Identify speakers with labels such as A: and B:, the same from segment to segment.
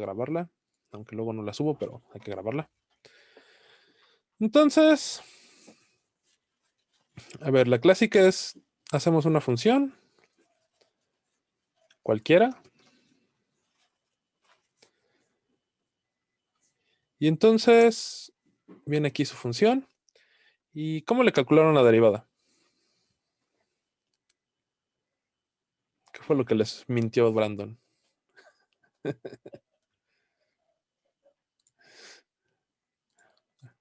A: grabarla, aunque luego no la subo, pero hay que grabarla. Entonces, a ver, la clásica es, hacemos una función, cualquiera, y entonces viene aquí su función, y ¿cómo le calcularon la derivada? ¿Qué fue lo que les mintió Brandon?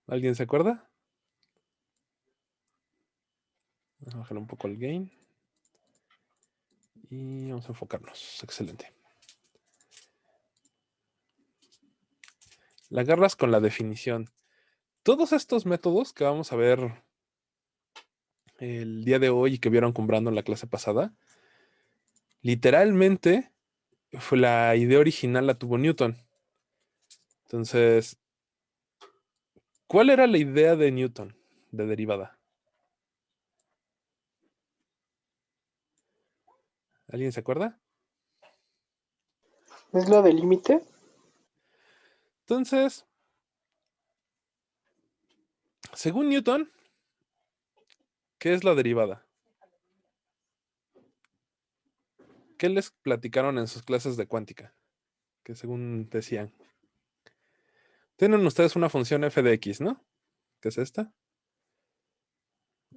A: ¿Alguien se acuerda? Vamos a bajar un poco el gain. Y vamos a enfocarnos. Excelente. La agarras con la definición. Todos estos métodos que vamos a ver el día de hoy y que vieron con Brandon en la clase pasada, literalmente fue la idea original la tuvo Newton. Entonces, ¿cuál era la idea de Newton de derivada? ¿Alguien se acuerda?
B: ¿Es lo del límite?
A: Entonces, según Newton, ¿qué es la derivada? ¿Qué les platicaron en sus clases de cuántica? Que según decían. Tienen ustedes una función f de x, ¿no? ¿Qué es esta?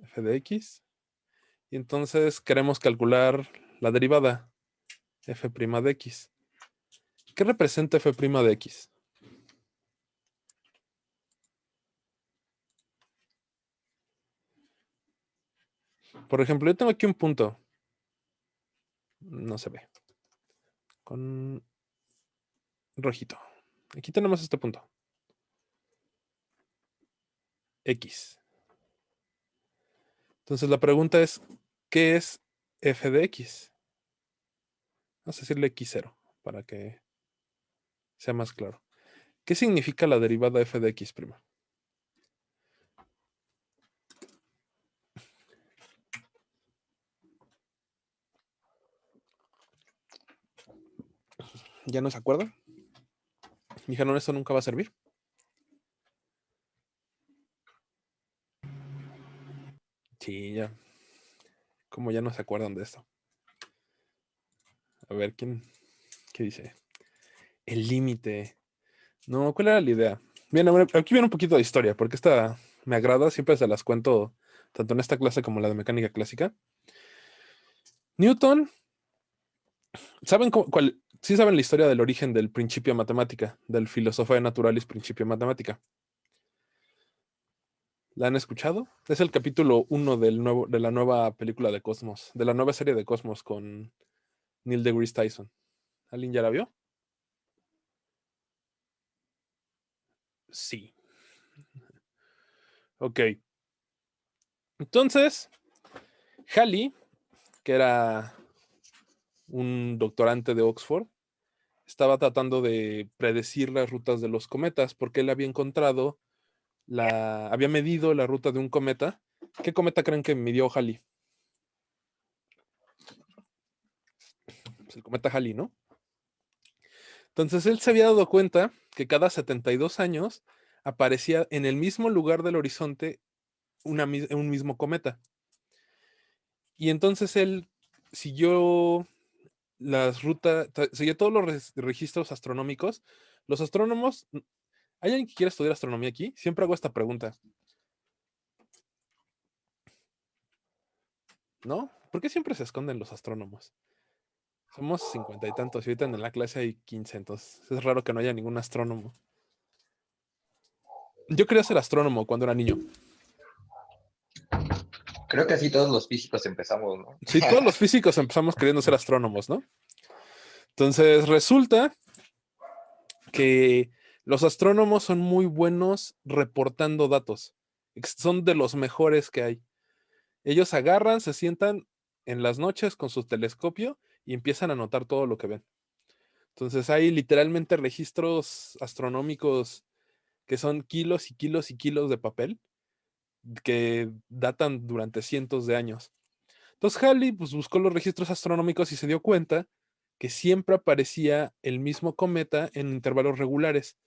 A: F de x. Y entonces queremos calcular la derivada f' de x. ¿Qué representa f' de x? Por ejemplo, yo tengo aquí un punto. No se ve. Con rojito. Aquí tenemos este punto. X. Entonces la pregunta es, ¿qué es f de x? Vamos a decirle x0 para que sea más claro. ¿Qué significa la derivada f de x'? ¿Ya no se acuerdan? Dijeron, esto nunca va a servir. Sí, ya. Como ya no se acuerdan de esto. A ver, ¿qué dice? El límite. No, ¿cuál era la idea? Bien, aquí viene un poquito de historia, porque esta me agrada, siempre se las cuento tanto en esta clase como en la de mecánica clásica. Newton, ¿saben cuál? Sí saben la historia del origen del principio matemática, del Philosophiae Naturalis Principio Matemática. ¿La han escuchado? Es el capítulo 1 de la nueva película de Cosmos, de la nueva serie de Cosmos con Neil deGrasse Tyson. ¿Alguien ya la vio? Sí. Ok. Entonces, Halley, que era un doctorante de Oxford, estaba tratando de predecir las rutas de los cometas porque él había encontrado, había medido la ruta de un cometa. ¿Qué cometa creen que midió Halley? Pues el cometa Halley, ¿no? Entonces él se había dado cuenta que cada 72 años aparecía en el mismo lugar del horizonte un mismo cometa. Y entonces él siguió las rutas, siguió todos los registros astronómicos. Los astrónomos, ¿hay alguien que quiera estudiar astronomía aquí? Siempre hago esta pregunta. ¿No? ¿Por qué siempre se esconden los astrónomos? Somos 50 y tantos y ahorita en la clase hay 15, entonces es raro que no haya ningún astrónomo. Yo quería ser astrónomo cuando era niño.
C: Creo que así todos los físicos empezamos, ¿no?
A: Sí, todos los físicos empezamos queriendo ser astrónomos, ¿no? Entonces resulta que los astrónomos son muy buenos reportando datos. Son de los mejores que hay. Ellos agarran, se sientan en las noches con su telescopio y empiezan a anotar todo lo que ven. Entonces hay literalmente registros astronómicos que son kilos y kilos y kilos de papel que datan durante cientos de años. Entonces Halley pues, buscó los registros astronómicos y se dio cuenta que siempre aparecía el mismo cometa en intervalos regulares.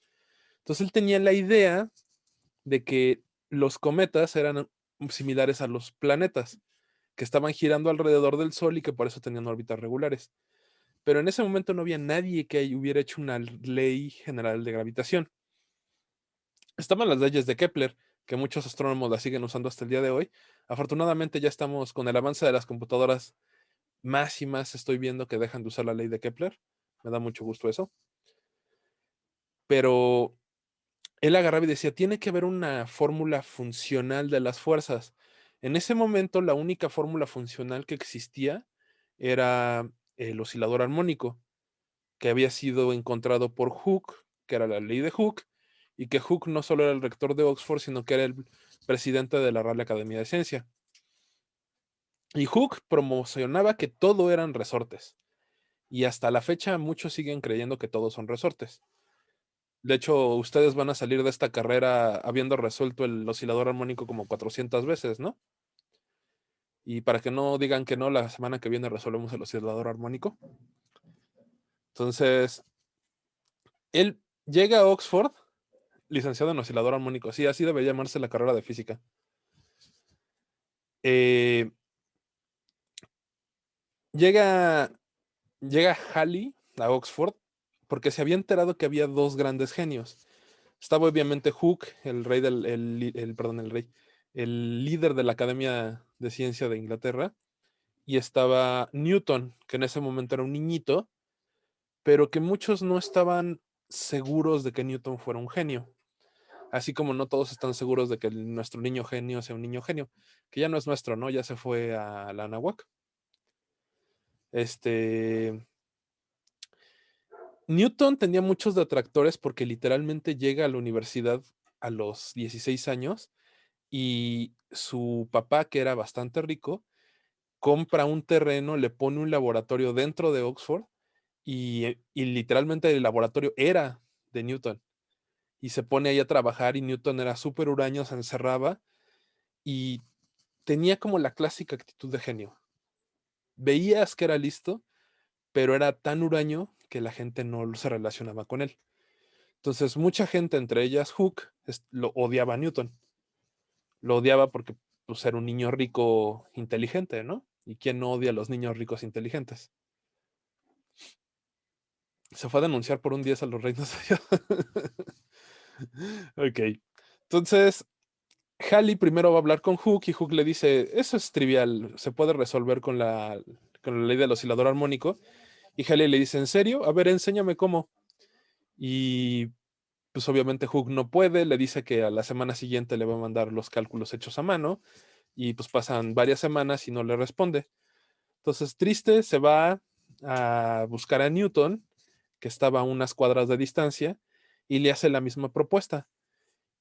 A: Entonces él tenía la idea de que los cometas eran similares a los planetas, que estaban girando alrededor del Sol y que por eso tenían órbitas regulares. Pero en ese momento no había nadie que hubiera hecho una ley general de gravitación. Estaban las leyes de Kepler, que muchos astrónomos las siguen usando hasta el día de hoy. Afortunadamente ya estamos con el avance de las computadoras, más y más estoy viendo que dejan de usar la ley de Kepler. Me da mucho gusto eso. Pero él agarraba y decía, tiene que haber una fórmula funcional de las fuerzas. En ese momento, la única fórmula funcional que existía era el oscilador armónico, que había sido encontrado por Hooke, que era la ley de Hooke, y que Hooke no solo era el rector de Oxford, sino que era el presidente de la Real Academia de Ciencia. Y Hooke promocionaba que todo eran resortes. Y hasta la fecha muchos siguen creyendo que todos son resortes. De hecho, ustedes van a salir de esta carrera habiendo resuelto el oscilador armónico como 400 veces, ¿no? Y para que no digan que no, la semana que viene resolvemos el oscilador armónico. Entonces, él llega a Oxford, licenciado en oscilador armónico. Sí, así debe llamarse la carrera de física. Eh, llega, llega Halley a Oxford porque se había enterado que había dos grandes genios. Estaba obviamente Hooke, el rey perdón, el rey, el líder de la Academia de Ciencia de Inglaterra, y estaba Newton, que en ese momento era un niñito, pero que muchos no estaban seguros de que Newton fuera un genio. Así como no todos están seguros de que nuestro niño genio sea un niño genio, que ya no es nuestro, ¿no? Ya se fue a la Anahuac. Newton tenía muchos detractores porque literalmente llega a la universidad a los 16 años y su papá, que era bastante rico, compra un terreno, le pone un laboratorio dentro de Oxford y literalmente el laboratorio era de Newton. Y se pone ahí a trabajar y Newton era súper huraño, se encerraba y tenía como la clásica actitud de genio. Veías que era listo, pero era tan huraño que la gente no se relacionaba con él. Entonces, mucha gente, entre ellas Hooke, lo odiaba a Newton. Lo odiaba porque pues, era un niño rico inteligente, ¿no? ¿Y quién no odia a los niños ricos inteligentes? Se fue a denunciar por un 10 a los reinos de Dios. Ok. Entonces, Halley primero va a hablar con Hooke y Hooke le dice, eso es trivial, se puede resolver con la ley del oscilador armónico. Y Halley le dice, ¿en serio? A ver, enséñame cómo. Y pues obviamente Hooke no puede, le dice que a la semana siguiente le va a mandar los cálculos hechos a mano y pues pasan varias semanas y no le responde. Entonces, triste, se va a buscar a Newton, que estaba a unas cuadras de distancia, y le hace la misma propuesta.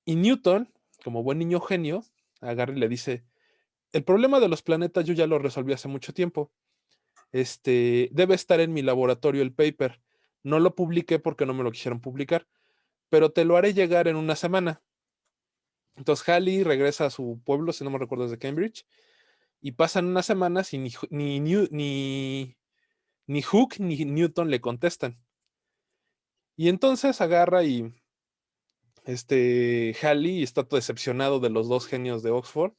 A: Y Newton, como buen niño genio, agarra y le dice, el problema de los planetas yo ya lo resolví hace mucho tiempo. Debe estar en mi laboratorio el paper. No lo publiqué porque no me lo quisieron publicar, pero te lo haré llegar en una semana. Entonces Halley regresa a su pueblo, si no me recuerdo, desde Cambridge, y pasan unas semanas y ni Hooke ni Newton le contestan. Y entonces agarra y Halley está todo decepcionado de los dos genios de Oxford.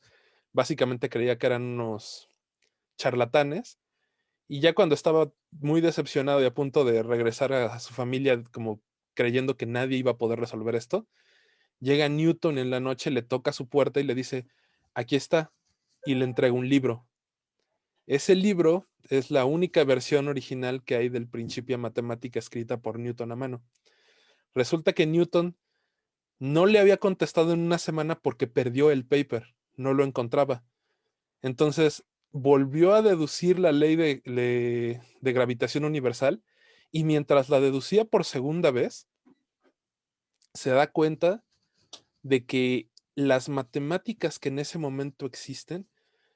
A: Básicamente creía que eran unos charlatanes. Y ya cuando estaba muy decepcionado y a punto de regresar a su familia como creyendo que nadie iba a poder resolver esto, llega Newton en la noche, le toca su puerta y le dice, aquí está, y le entrega un libro. Ese libro es la única versión original que hay del Principia Matemática escrita por Newton a mano. Resulta que Newton no le había contestado en una semana porque perdió el paper, no lo encontraba. Entonces volvió a deducir la ley de gravitación universal y mientras la deducía por segunda vez, se da cuenta de que las matemáticas que en ese momento existen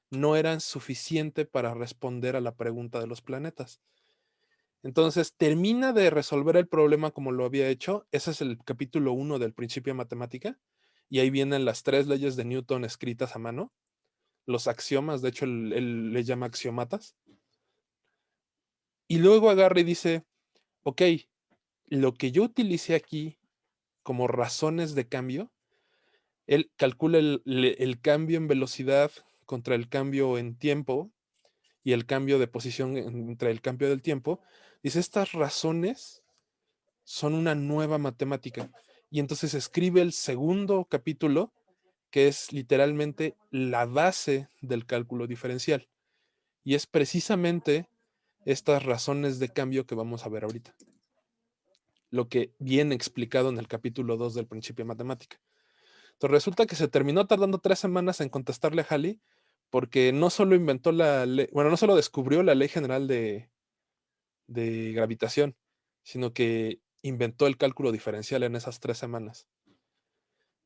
A: no eran suficientes para responder a la pregunta de los planetas. Entonces termina de resolver el problema como lo había hecho. Ese es el capítulo 1 del Principio de Matemática. Y ahí vienen las tres leyes de Newton escritas a mano. Los axiomas, de hecho, él le llama axiomatas. Y luego agarra y dice, ok, lo que yo utilicé aquí como razones de cambio, él calcula el cambio en velocidad contra el cambio en tiempo y el cambio de posición entre el cambio del tiempo. Dice, estas razones son una nueva matemática. Y entonces escribe el segundo capítulo, que es literalmente la base del cálculo diferencial. Y es precisamente estas razones de cambio que vamos a ver ahorita. Lo que viene explicado en el capítulo 2 del principio de matemática. Entonces resulta que se terminó tardando 3 semanas en contestarle a Halley, porque no solo inventó la ley, bueno, no solo descubrió la ley general de gravitación, sino que inventó el cálculo diferencial en esas 3 semanas.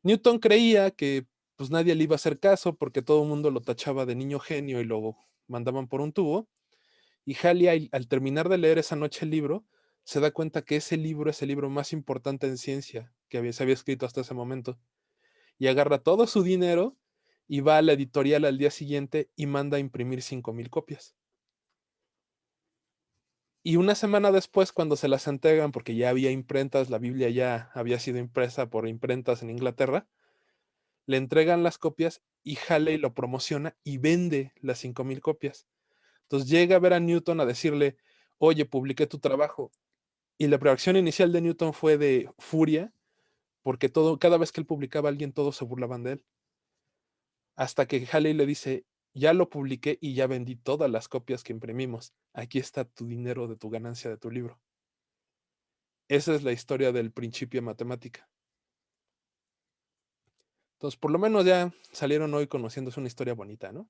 A: Newton creía que pues nadie le iba a hacer caso porque todo el mundo lo tachaba de niño genio y lo mandaban por un tubo. Y Halley, al terminar de leer esa noche el libro, se da cuenta que ese libro es el libro más importante en ciencia se había escrito hasta ese momento. Y agarra todo su dinero y va a la editorial al día siguiente y manda a imprimir 5,000 copias. Y una semana después, cuando se las entregan, porque ya había imprentas, la Biblia ya había sido impresa por imprentas en Inglaterra, le entregan las copias y Halley lo promociona y vende las 5,000 copias. Entonces llega a ver a Newton a decirle, oye, publiqué tu trabajo. Y la reacción inicial de Newton fue de furia, porque cada vez que él publicaba a alguien, todos se burlaban de él. Hasta que Halley le dice, ya lo publiqué y ya vendí todas las copias que imprimimos. Aquí está tu dinero de tu ganancia de tu libro. Esa es la historia del principio de matemática. Entonces, por lo menos ya salieron hoy conociéndose una historia bonita, ¿no?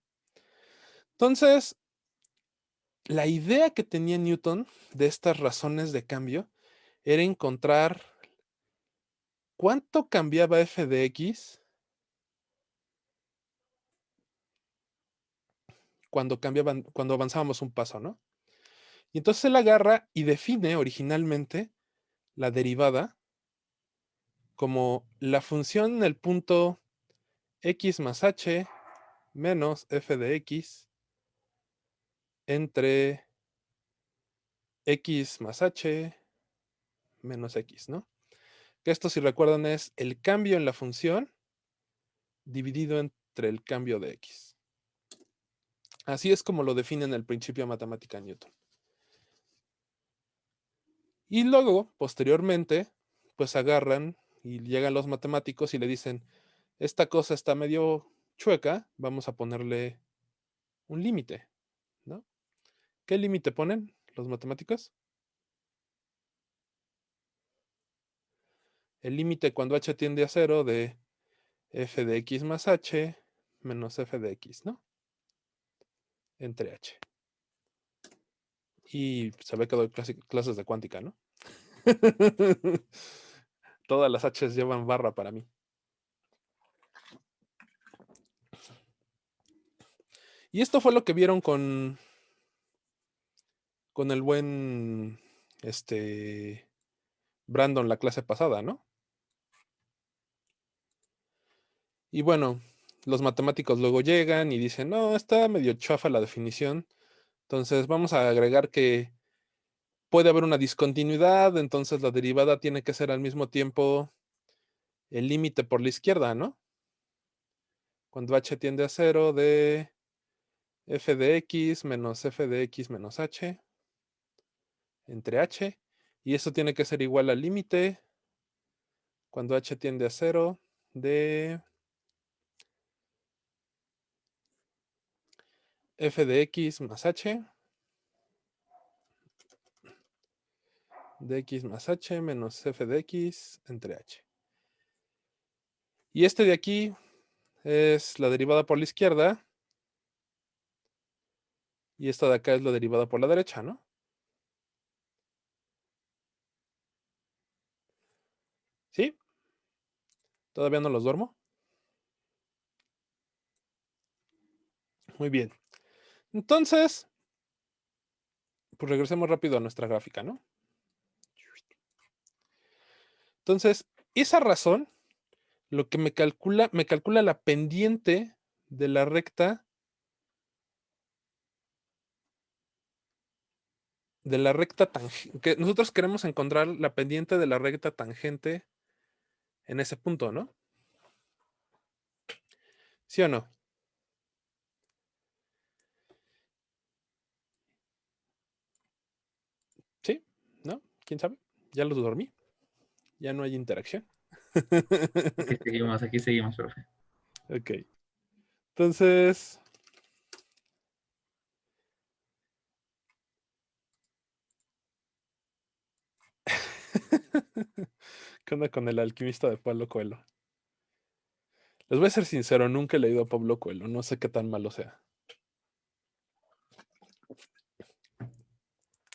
A: Entonces, la idea que tenía Newton de estas razones de cambio era encontrar cuánto cambiaba f de x cuando avanzábamos un paso, ¿no? Y entonces él agarra y define originalmente la derivada como la función en el punto x más h menos f de x entre x más h menos x, ¿no? Que esto, si recuerdan, es el cambio en la función dividido entre el cambio de x. Así es como lo define en el principio de matemática Newton. Y luego, posteriormente, pues agarran y llegan los matemáticos y le dicen, esta cosa está medio chueca, vamos a ponerle un límite, ¿no? ¿Qué límite ponen los matemáticos? El límite cuando h tiende a 0 de f de x más h menos f de x, ¿no? Entre h. Y se ve que doy clases de cuántica, ¿no? Todas las h's llevan barra para mí. Y esto fue lo que vieron con el buen Brandon la clase pasada, ¿no? Y bueno, los matemáticos luego llegan y dicen, no, está medio chafa la definición. Entonces vamos a agregar que puede haber una discontinuidad, entonces la derivada tiene que ser al mismo tiempo el límite por la izquierda, ¿no? Cuando h tiende a 0 de f de x menos f de x menos h entre h. Y eso tiene que ser igual al límite cuando h tiende a 0 de f de x más h de x más h menos f de x entre h. Y este de aquí es la derivada por la izquierda. Y esta de acá es la derivada por la derecha, ¿no? ¿Sí? ¿Todavía no los duermo? Muy bien. Entonces, pues regresemos rápido a nuestra gráfica, ¿no? Entonces, esa razón, lo que me calcula la pendiente de la recta de la recta tangente, que nosotros queremos encontrar la pendiente de la recta tangente en ese punto, ¿no? ¿Sí o no? ¿Sí? ¿No? ¿Quién sabe? Ya los dormí. Ya no hay interacción.
B: Aquí seguimos, profe.
A: Ok. Entonces, ¿qué onda con el alquimista de Pablo Coelho? Les voy a ser sincero, nunca he leído a Pablo Coelho, no sé qué tan malo sea.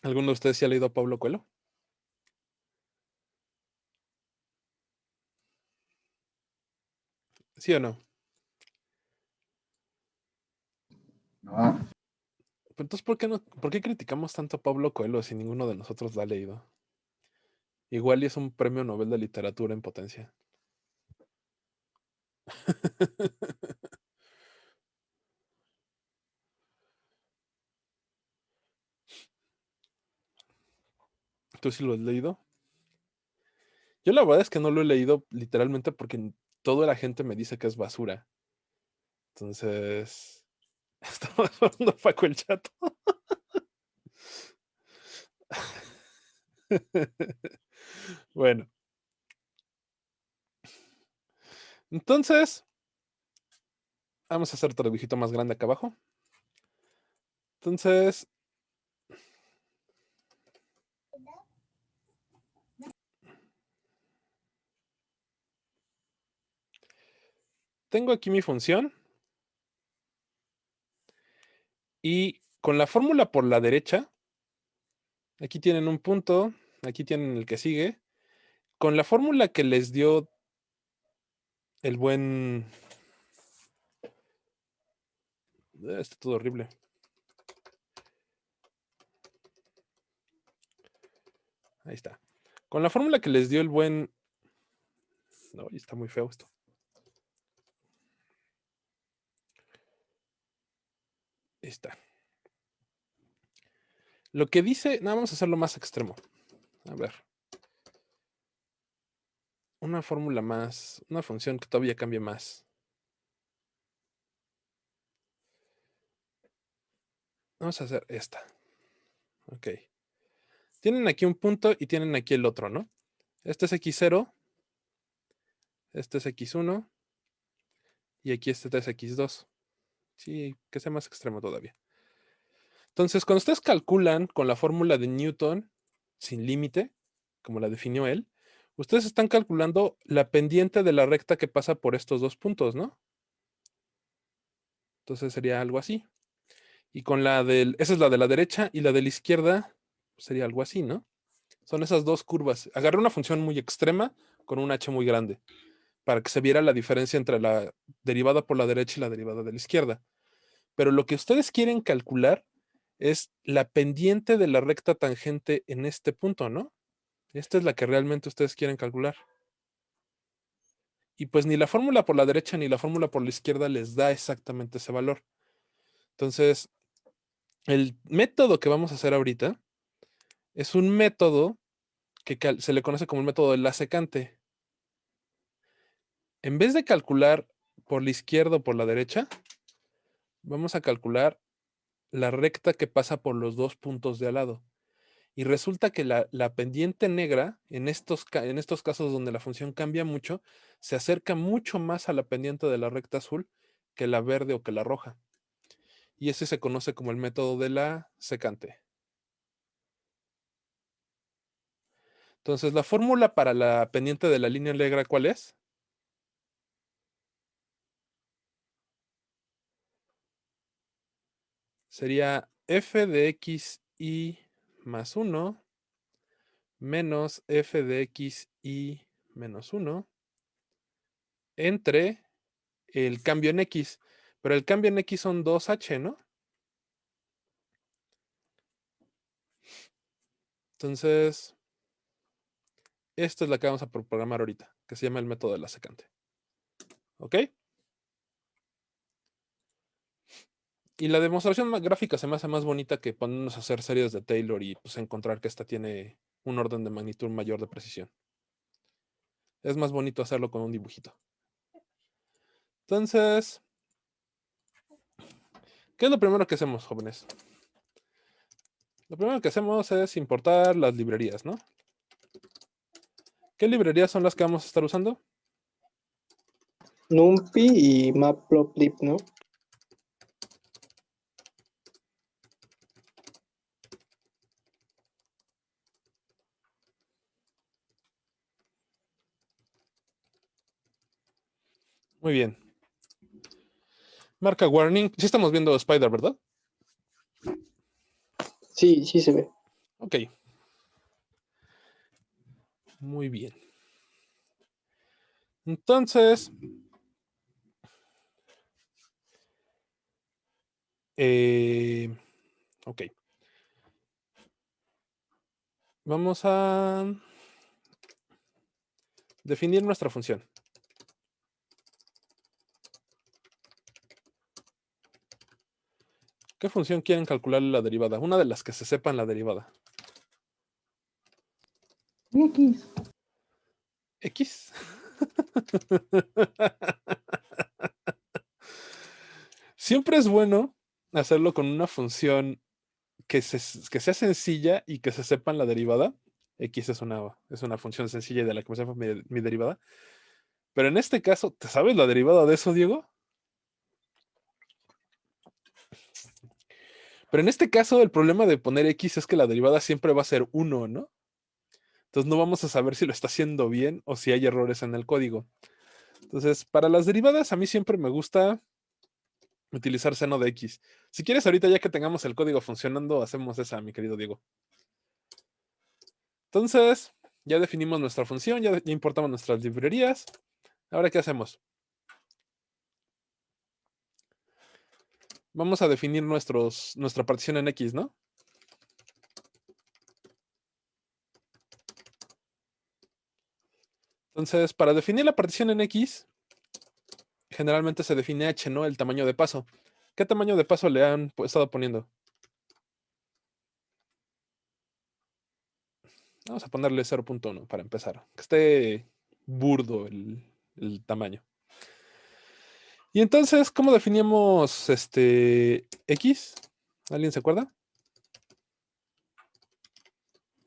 A: ¿Alguno de ustedes sí ha leído a Pablo Coelho? ¿Sí o no?
C: No,
A: Pues entonces, ¿por qué no, por qué criticamos tanto a Pablo Coelho si ninguno de nosotros lo ha leído? Igual y es un premio Nobel de literatura en potencia. ¿Tú sí lo has leído? Yo la verdad es que no lo he leído literalmente porque toda la gente me dice que es basura. Entonces, estamos hablando Paco el Chato. Bueno, entonces, vamos a hacer otro dibujito más grande acá abajo. Entonces, tengo aquí mi función y con la fórmula por la derecha, aquí tienen un punto, aquí tienen el que sigue. Con la fórmula que les dio el buen... Está todo horrible. Ahí está. Con la fórmula que les dio el buen... No, está muy feo esto. Ahí está. Lo que dice... No, vamos a hacerlo más extremo. A ver. Una fórmula más... Una función que todavía cambie más. Vamos a hacer esta. Ok. Tienen aquí un punto y tienen aquí el otro, ¿no? Este es x0. Este es x1. Y aquí este es x2. Sí, que sea más extremo todavía. Entonces, cuando ustedes calculan con la fórmula de Newton sin límite, como la definió él, ustedes están calculando la pendiente de la recta que pasa por estos dos puntos, ¿no? Entonces sería algo así. Y con la del, esa es la de la derecha y la de la izquierda sería algo así, ¿no? Son esas dos curvas. Agarré una función muy extrema con un h muy grande para que se viera la diferencia entre la derivada por la derecha y la derivada de la izquierda. Pero lo que ustedes quieren calcular es la pendiente de la recta tangente en este punto, ¿no? Esta es la que realmente ustedes quieren calcular. Y pues ni la fórmula por la derecha ni la fórmula por la izquierda les da exactamente ese valor. Entonces, el método que vamos a hacer ahorita es un método que se le conoce como el método de la secante. En vez de calcular por la izquierda o por la derecha, vamos a calcular la recta que pasa por los dos puntos de al lado. Y resulta que la pendiente negra, en estos casos donde la función cambia mucho, se acerca mucho más a la pendiente de la recta azul que la verde o que la roja. Y ese se conoce como el método de la secante. Entonces, la fórmula para la pendiente de la línea negra, ¿cuál es? Sería f de x y más 1 menos f de x y menos 1 entre el cambio en x. Pero el cambio en x son 2h, ¿no? Entonces, esta es la que vamos a programar ahorita, que se llama el método de la secante. ¿Ok? Y la demostración gráfica se me hace más bonita que ponernos a hacer series de Taylor y pues encontrar que esta tiene un orden de magnitud mayor de precisión. Es más bonito hacerlo con un dibujito. Entonces, ¿qué es lo primero que hacemos, jóvenes? Lo primero que hacemos es importar las librerías, ¿no? ¿Qué librerías son las que vamos a estar usando?
B: NumPy y Matplotlib, ¿no?
A: Muy bien. Marca warning. Sí estamos viendo Spider, ¿verdad?
B: Sí, sí se ve.
A: Ok. Muy bien. Entonces, ok. Vamos a definir nuestra función. ¿Qué función quieren calcular la derivada? Una de las que se sepan la derivada.
C: X.
A: X. Siempre es bueno hacerlo con una función que sea sencilla y que se sepan la derivada. X es una función sencilla de la que me sepa mi derivada. Pero en este caso, ¿te sabes la derivada de eso, Diego? Pero en este caso, el problema de poner X es que la derivada siempre va a ser 1, ¿no? Entonces no vamos a saber si lo está haciendo bien o si hay errores en el código. Entonces, para las derivadas, a mí siempre me gusta utilizar seno de X. Si quieres, ahorita ya que tengamos el código funcionando, hacemos esa, mi querido Diego. Entonces, ya definimos nuestra función, ya importamos nuestras librerías. Ahora, ¿qué hacemos? Vamos a definir nuestra partición en X, ¿no? Entonces, para definir la partición en X, generalmente se define H, ¿no? El tamaño de paso. ¿Qué tamaño de paso le han estado poniendo? Vamos a ponerle 0.1 para empezar. Que esté burdo el tamaño. Y entonces, ¿cómo definíamos X? ¿Alguien se acuerda?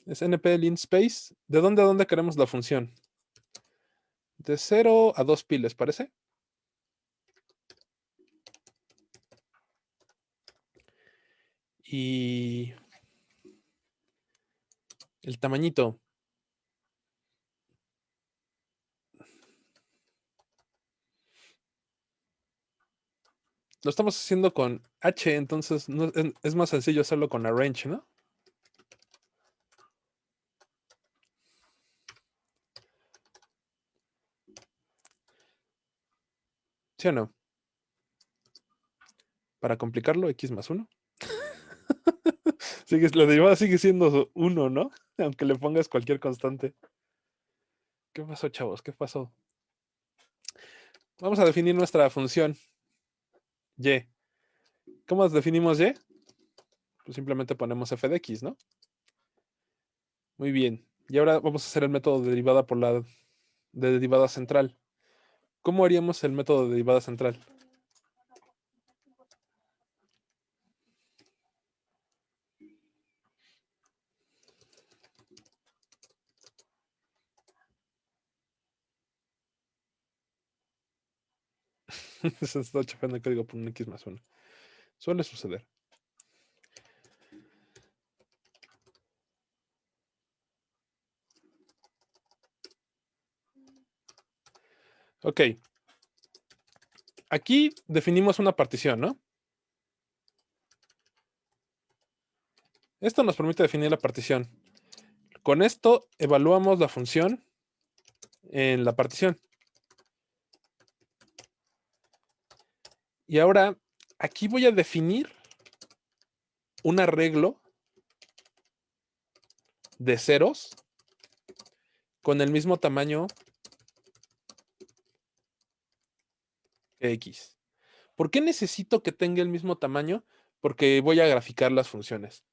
A: Es np linspace. ¿De dónde a dónde queremos la función? De 0 a 2 pi, ¿les parece? Y el tamañito. Lo estamos haciendo con H, entonces es más sencillo hacerlo con arrange, ¿no? ¿Sí o no? Para complicarlo, X más 1. La derivada sigue siendo 1, ¿no? Aunque le pongas cualquier constante. ¿Qué pasó, chavos? ¿Qué pasó? Vamos a definir nuestra función y. ¿Cómo definimos y? Pues simplemente ponemos f de x, ¿no? Muy bien. Y ahora vamos a hacer el método de derivada de derivada central. ¿Cómo haríamos el método de derivada central? Se está chafando el código por un x más 1. Suele suceder. Ok. Aquí definimos una partición, ¿no? Esto nos permite definir la partición. Con esto evaluamos la función en la partición. Y ahora, aquí voy a definir un arreglo de ceros con el mismo tamaño que X. ¿Por qué necesito que tenga el mismo tamaño? Porque voy a graficar las funciones.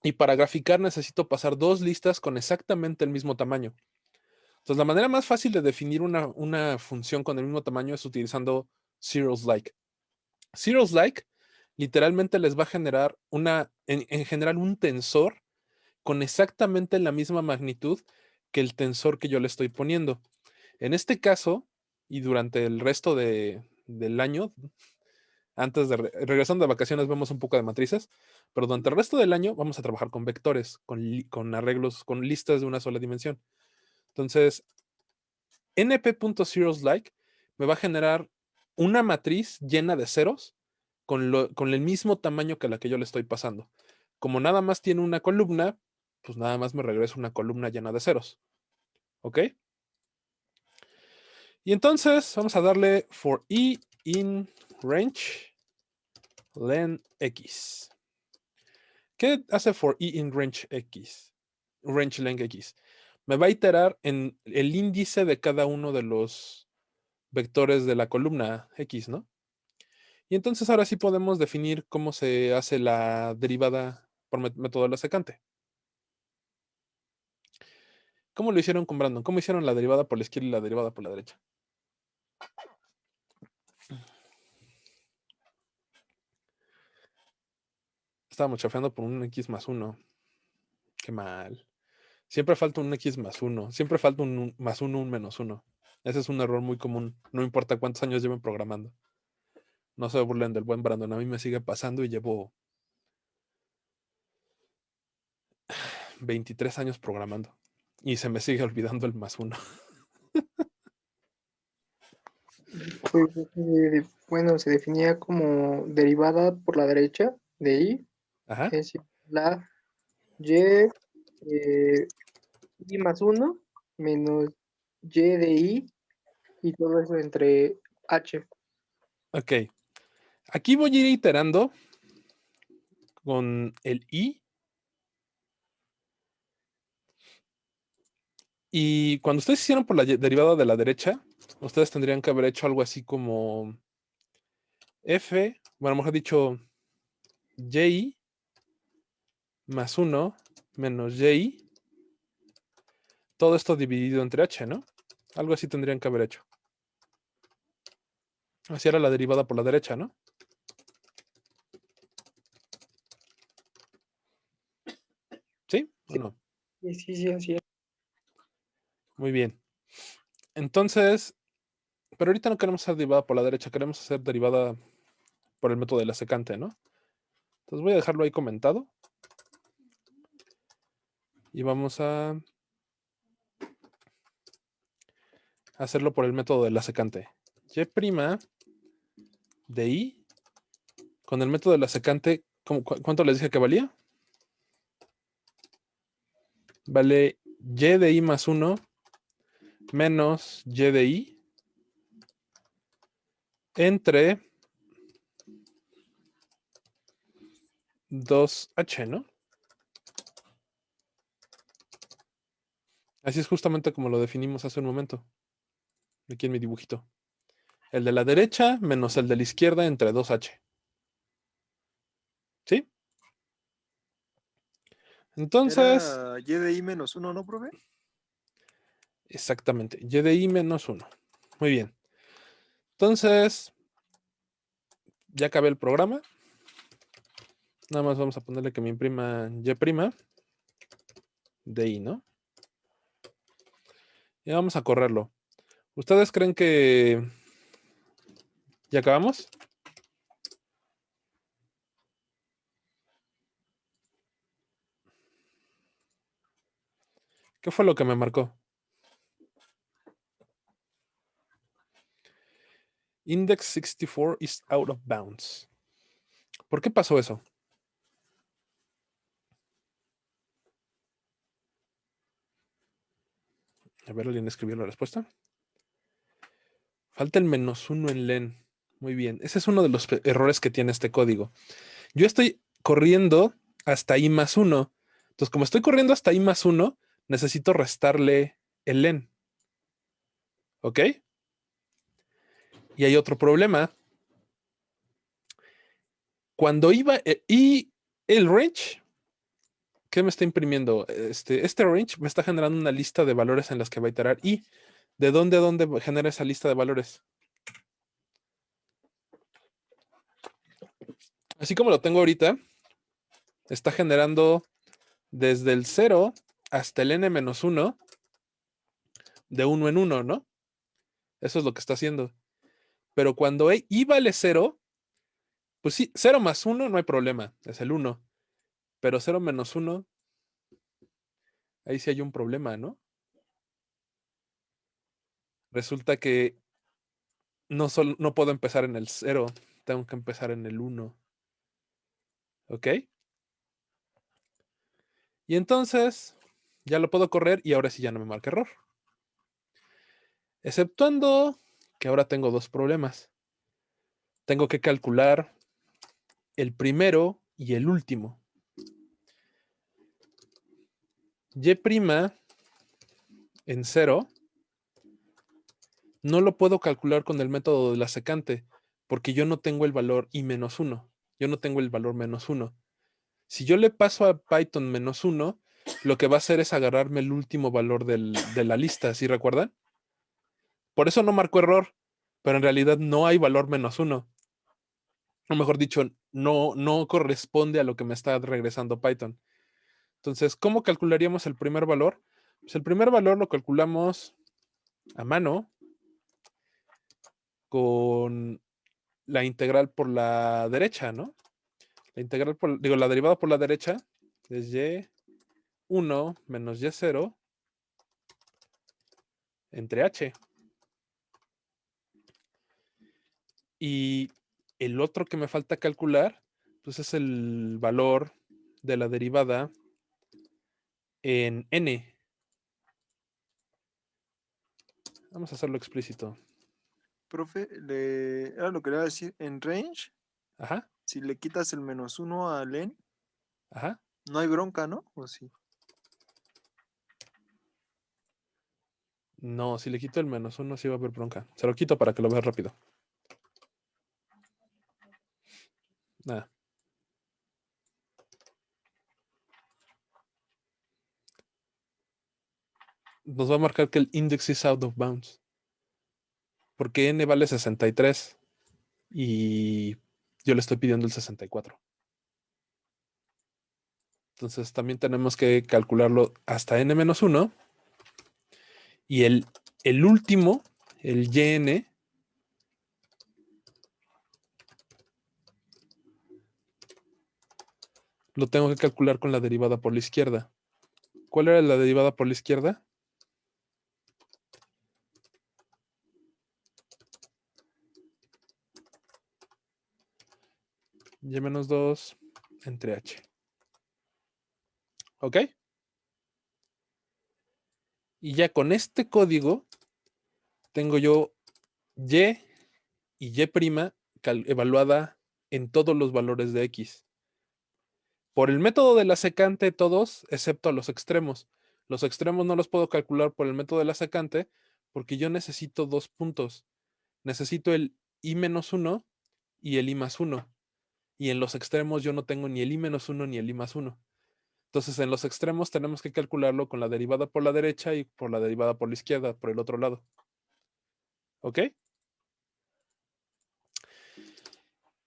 A: Y para graficar necesito pasar dos listas con exactamente el mismo tamaño. Entonces, la manera más fácil de definir una función con el mismo tamaño es utilizando zeros like. Zeros like literalmente les va a generar en general un tensor con exactamente la misma magnitud que el tensor que yo le estoy poniendo. En este caso, y durante el resto del año, antes de regresando de vacaciones vemos un poco de matrices, pero durante el resto del año vamos a trabajar con vectores, con arreglos, con listas de una sola dimensión. Entonces, np.zeroslike me va a generar una matriz llena de ceros con el mismo tamaño que la que yo le estoy pasando. Como nada más tiene una columna, pues nada más me regresa una columna llena de ceros. ¿Ok? Y entonces vamos a darle for i in range len x. ¿Qué hace for i in range x? Range len x. Me va a iterar en el índice de cada uno de los vectores de la columna x, ¿no? Y entonces ahora sí podemos definir cómo se hace la derivada por método de la secante. ¿Cómo lo hicieron con Brandon? ¿Cómo hicieron la derivada por la izquierda y la derivada por la derecha? Estábamos chafeando por un x más 1. Qué mal. Siempre falta un x más 1. Siempre falta un más 1, un menos 1. Ese es un error muy común. No importa cuántos años lleven programando. No se burlen del buen Brandon. A mí me sigue pasando y llevo 23 años programando. Y se me sigue olvidando el más 1.
B: Pues, bueno, se definía como derivada por la derecha de i,
A: Ajá.
B: es la y, i más 1 menos y de y todo eso entre h.
A: Ok. Aquí voy a ir iterando con el i. Y cuando ustedes hicieron por la derivada de la derecha, ustedes tendrían que haber hecho algo así como f, bueno, mejor dicho, y más 1 menos y, todo esto dividido entre h, ¿no? Algo así tendrían que haber hecho. Así era la derivada por la derecha, ¿no? ¿Sí o no?
B: Sí, sí, sí, así es.
A: Muy bien. Entonces, pero ahorita no queremos hacer derivada por la derecha, queremos hacer derivada por el método de la secante, ¿no? Entonces voy a dejarlo ahí comentado. Y vamos a hacerlo por el método de la secante. Y' de i con el método de la secante, ¿cuánto les dije que valía? Vale y de i más 1 menos y de i entre 2h, ¿no? Así es justamente como lo definimos hace un momento. Aquí en mi dibujito. El de la derecha menos el de la izquierda entre 2h. ¿Sí? Entonces,
D: Era y de i menos 1, ¿no, profe?
A: exactamente, y de i menos 1. Muy bien. Entonces, ya acabé el programa. Nada más vamos a ponerle que me imprima y' de i, ¿no? Y vamos a correrlo. ¿Ustedes creen que ya acabamos? ¿Qué fue lo que me marcó? Index 64 is out of bounds. ¿Por qué pasó eso? A ver, ¿alguien escribió la respuesta? Falta el menos 1 en len. Muy bien. Ese es uno de los errores que tiene este código. Yo estoy corriendo hasta i más 1. Entonces, como estoy corriendo hasta i más 1, necesito restarle el len. ¿Ok? Y hay otro problema. Cuando iba y el range, ¿qué me está imprimiendo? Este range me está generando una lista de valores en las que va a iterar. ¿Y de dónde a dónde genera esa lista de valores? Así como lo tengo ahorita, está generando desde el 0 hasta el n-1 de 1 en 1, ¿no? Eso es lo que está haciendo. Pero cuando i vale 0, pues sí, 0 más 1 no hay problema, es el 1. Pero 0 menos 1, ahí sí hay un problema, ¿no? Resulta que no puedo empezar en el 0, tengo que empezar en el 1. ¿Ok? Y entonces ya lo puedo correr y ahora sí ya no me marca error. Exceptuando que ahora tengo dos problemas. Tengo que calcular el primero y el último. Y' en 0 no lo puedo calcular con el método de la secante porque yo no tengo el valor i-1. Yo no tengo el valor -1. Si yo le paso a Python -1, lo que va a hacer es agarrarme el último valor de la lista, ¿sí recuerdan? Por eso no marcó error, pero en realidad no hay valor -1. O mejor dicho, no corresponde a lo que me está regresando Python. Entonces, ¿cómo calcularíamos el primer valor? Pues el primer valor lo calculamos a mano con la integral por la derecha, ¿no? La integral la derivada por la derecha es y1 menos y0 entre h. Y el otro que me falta calcular, pues es el valor de la derivada en n. Vamos a hacerlo explícito.
D: Profe, era lo que le iba a decir, en range,
A: Ajá,
D: si le quitas el -1 al n,
A: ajá.
D: no hay bronca, ¿no? ¿O sí?
A: No, si le quito el -1 sí va a haber bronca. Se lo quito para que lo veas rápido. Nada. Nos va a marcar que el index is out of bounds. Porque n vale 63 y yo le estoy pidiendo el 64. Entonces también tenemos que calcularlo hasta n-1 y el último, el yn, lo tengo que calcular con la derivada por la izquierda. ¿Cuál era la derivada por la izquierda? Y-2 entre h. ¿Ok? Y ya con este código tengo yo y y evaluada en todos los valores de x. Por el método de la secante todos, excepto a los extremos. Los extremos no los puedo calcular por el método de la secante porque yo necesito dos puntos. Necesito el i-1 y el i+1. Y en los extremos yo no tengo ni el i-1 ni el i+1. Entonces en los extremos tenemos que calcularlo con la derivada por la derecha y por la derivada por la izquierda, por el otro lado. ¿Ok?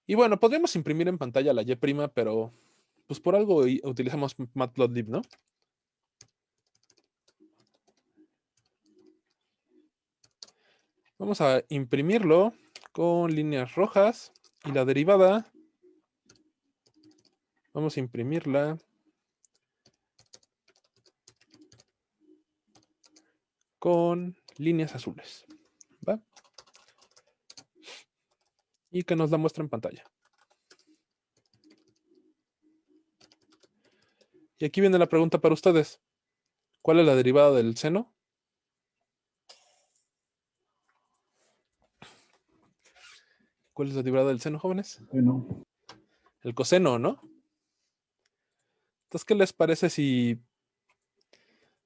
A: Y bueno, podríamos imprimir en pantalla la y', pero pues por algo utilizamos Matplotlib, ¿no? Vamos a imprimirlo con líneas rojas y la derivada vamos a imprimirla con líneas azules, ¿va? Y que nos la muestre en pantalla. Y aquí viene la pregunta para ustedes. ¿Cuál es la derivada del seno? ¿Cuál es la derivada del seno, jóvenes?
C: Bueno,
A: El coseno, ¿no? Entonces, ¿qué les parece si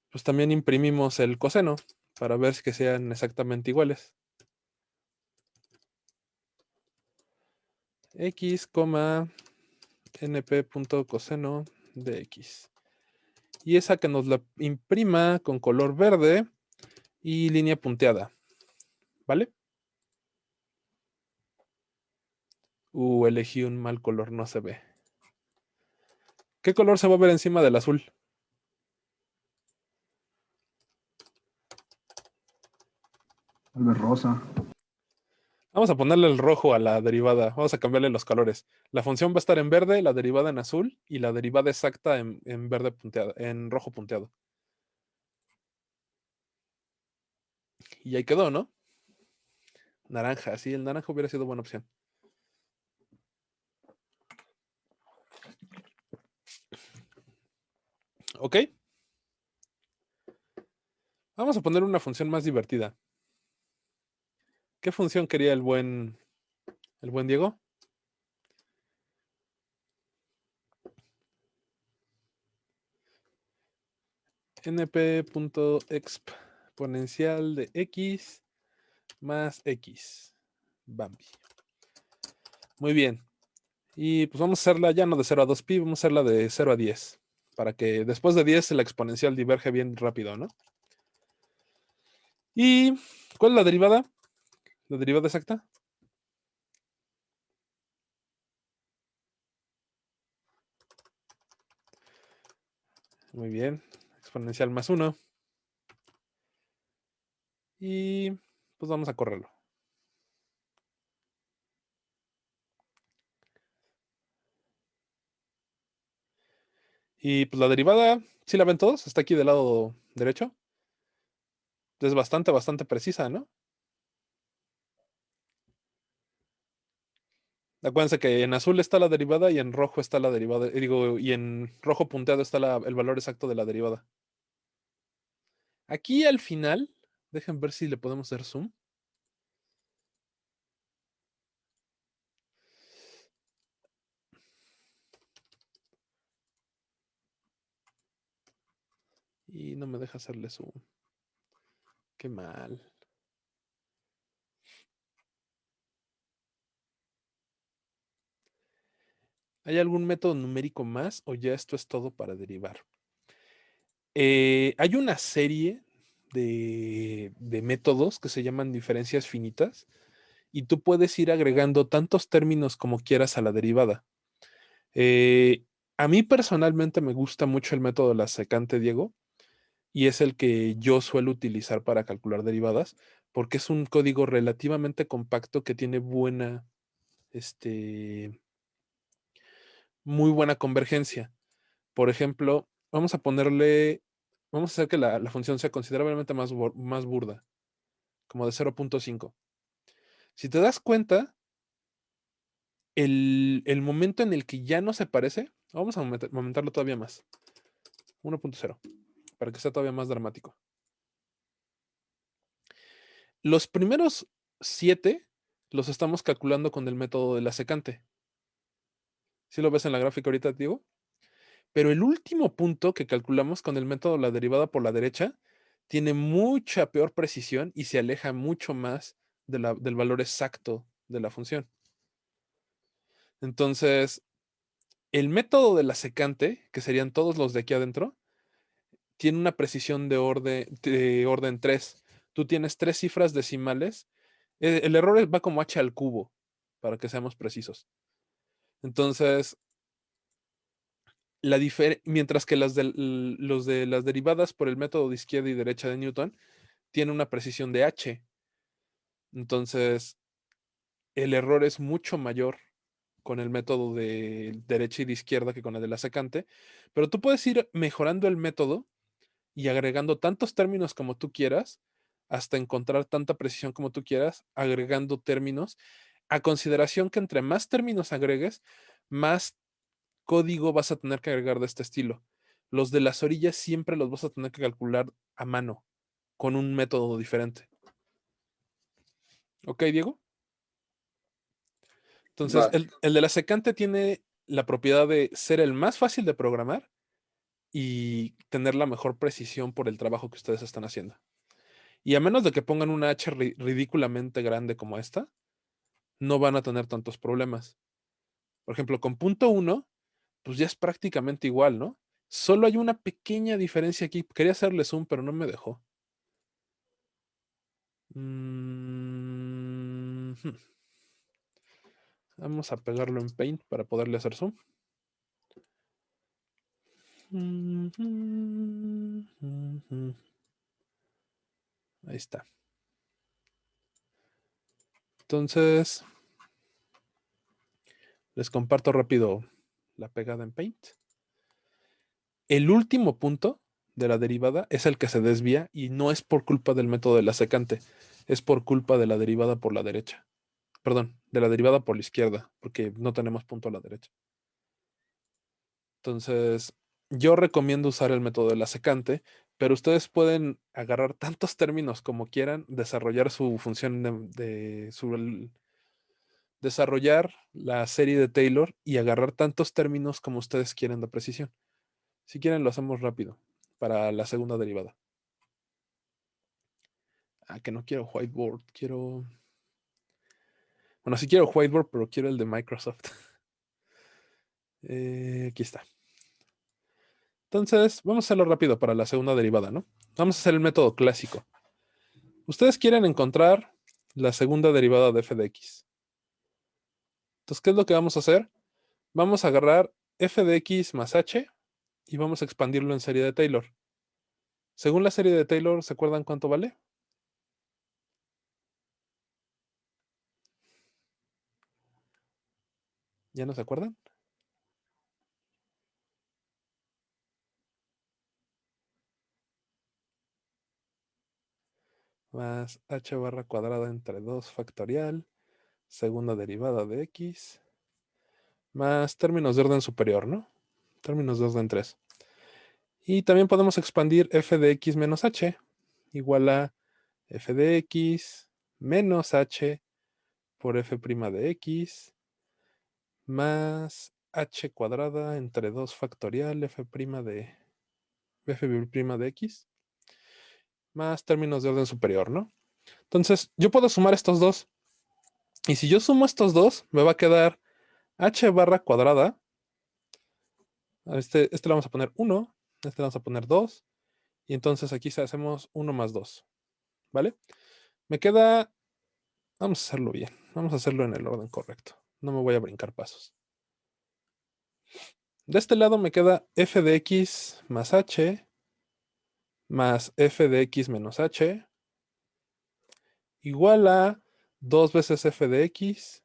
A: pues también imprimimos el coseno para ver que sean exactamente iguales? x, np.coseno de x. Y esa que nos la imprima con color verde y línea punteada. ¿Vale? Elegí un mal color, no se ve. ¿Qué color se va a ver encima del azul?
C: Tal vez rosa.
A: Vamos a ponerle el rojo a la derivada. Vamos a cambiarle los colores. La función va a estar en verde, la derivada en azul y la derivada exacta en verde punteado, en rojo punteado. Y ahí quedó, ¿no? Naranja, sí, el naranja hubiera sido buena opción. ¿Ok? Vamos a poner una función más divertida. ¿Qué función quería el buen Diego? np.exponencial de x más x. Bambi. Muy bien. Y pues vamos a hacerla ya no de 0 a 2pi, vamos a hacerla de 0 a 10. Para que después de 10 la exponencial diverge bien rápido, ¿no? ¿Y cuál es la derivada? ¿La derivada exacta? Muy bien. Exponencial más 1. Y pues vamos a correrlo. Y pues la derivada, ¿sí la ven todos? Está aquí del lado derecho. Es bastante precisa, ¿no? Acuérdense que en azul está la derivada y en rojo está la derivada. Y en rojo punteado está el valor exacto de la derivada. Aquí al final, dejen ver si le podemos hacer zoom. Y no me deja hacerle zoom. Qué mal. ¿Hay algún método numérico más o ya esto es todo para derivar? Hay una serie de métodos que se llaman diferencias finitas y tú puedes ir agregando tantos términos como quieras a la derivada. A mí personalmente me gusta mucho el método de la secante, Diego, y es el que yo suelo utilizar para calcular derivadas, porque es un código relativamente compacto que tiene muy buena convergencia. Por ejemplo, vamos a hacer que la función sea considerablemente más burda, como de 0.5. Si te das cuenta, el momento en el que ya no se parece, vamos a aumentarlo todavía más, 1.0, para que sea todavía más dramático. Los primeros 7 los estamos calculando con el método de la secante. ¿Sí lo ves en la gráfica ahorita, Diego? Pero el último punto que calculamos con el método de la derivada por la derecha tiene mucha peor precisión y se aleja mucho más del valor exacto de la función. Entonces, el método de la secante, que serían todos los de aquí adentro, tiene una precisión de orden 3. Tú tienes 3 cifras decimales. El error va como h al cubo, para que seamos precisos. Entonces, mientras que los de las derivadas por el método de izquierda y derecha de Newton tienen una precisión de h. Entonces, el error es mucho mayor con el método de derecha y de izquierda que con el de la secante, pero tú puedes ir mejorando el método y agregando tantos términos como tú quieras, hasta encontrar tanta precisión como tú quieras, agregando términos, a consideración que entre más términos agregues, más código vas a tener que agregar de este estilo. Los de las orillas siempre los vas a tener que calcular a mano, con un método diferente. ¿Ok, Diego? Entonces,
C: Va.
A: el de la secante tiene la propiedad de ser el más fácil de programar y tener la mejor precisión por el trabajo que ustedes están haciendo. Y a menos de que pongan una H ridículamente grande como esta, no van a tener tantos problemas. Por ejemplo, con punto 1, pues ya es prácticamente igual, ¿no? Solo hay una pequeña diferencia aquí. Quería hacerle zoom, pero no me dejó. Vamos a pegarlo en Paint para poderle hacer zoom. Ahí está. Entonces, les comparto rápido la pegada en Paint. El último punto de la derivada es el que se desvía y no es por culpa del método de la secante, es por culpa de la derivada por la derecha. Perdón, de la derivada por la izquierda, porque no tenemos punto a la derecha. Entonces, yo recomiendo usar el método de la secante, pero ustedes pueden agarrar tantos términos como quieran, desarrollar su función desarrollar la serie de Taylor y agarrar tantos términos como ustedes quieran de precisión. Si quieren, lo hacemos rápido para la segunda derivada. Que no quiero whiteboard, quiero... Bueno, sí quiero whiteboard, pero quiero el de Microsoft. Aquí está. Entonces, vamos a hacerlo rápido para la segunda derivada, ¿no? Vamos a hacer el método clásico. Ustedes quieren encontrar la segunda derivada de f de x. Entonces, ¿qué es lo que vamos a hacer? Vamos a agarrar f de x más h y vamos a expandirlo en serie de Taylor. Según la serie de Taylor, ¿se acuerdan cuánto vale? ¿Ya no se acuerdan? Más h barra cuadrada entre 2 factorial, segunda derivada de x, más términos de orden superior, ¿no? Términos de orden 3. Y también podemos expandir f de x menos h, igual a f de x menos h por f' de x, más h cuadrada entre 2 factorial f' de x, más términos de orden superior, ¿no? Entonces, yo puedo sumar estos dos. Y si yo sumo estos dos, me va a quedar h barra cuadrada. A este le vamos a poner 1, este le vamos a poner 2. Y entonces aquí hacemos 1 más 2. ¿Vale? Me queda... Vamos a hacerlo bien. Vamos a hacerlo en el orden correcto. No me voy a brincar pasos. De este lado me queda f de x más h más f de x menos h igual a 2 veces f de x,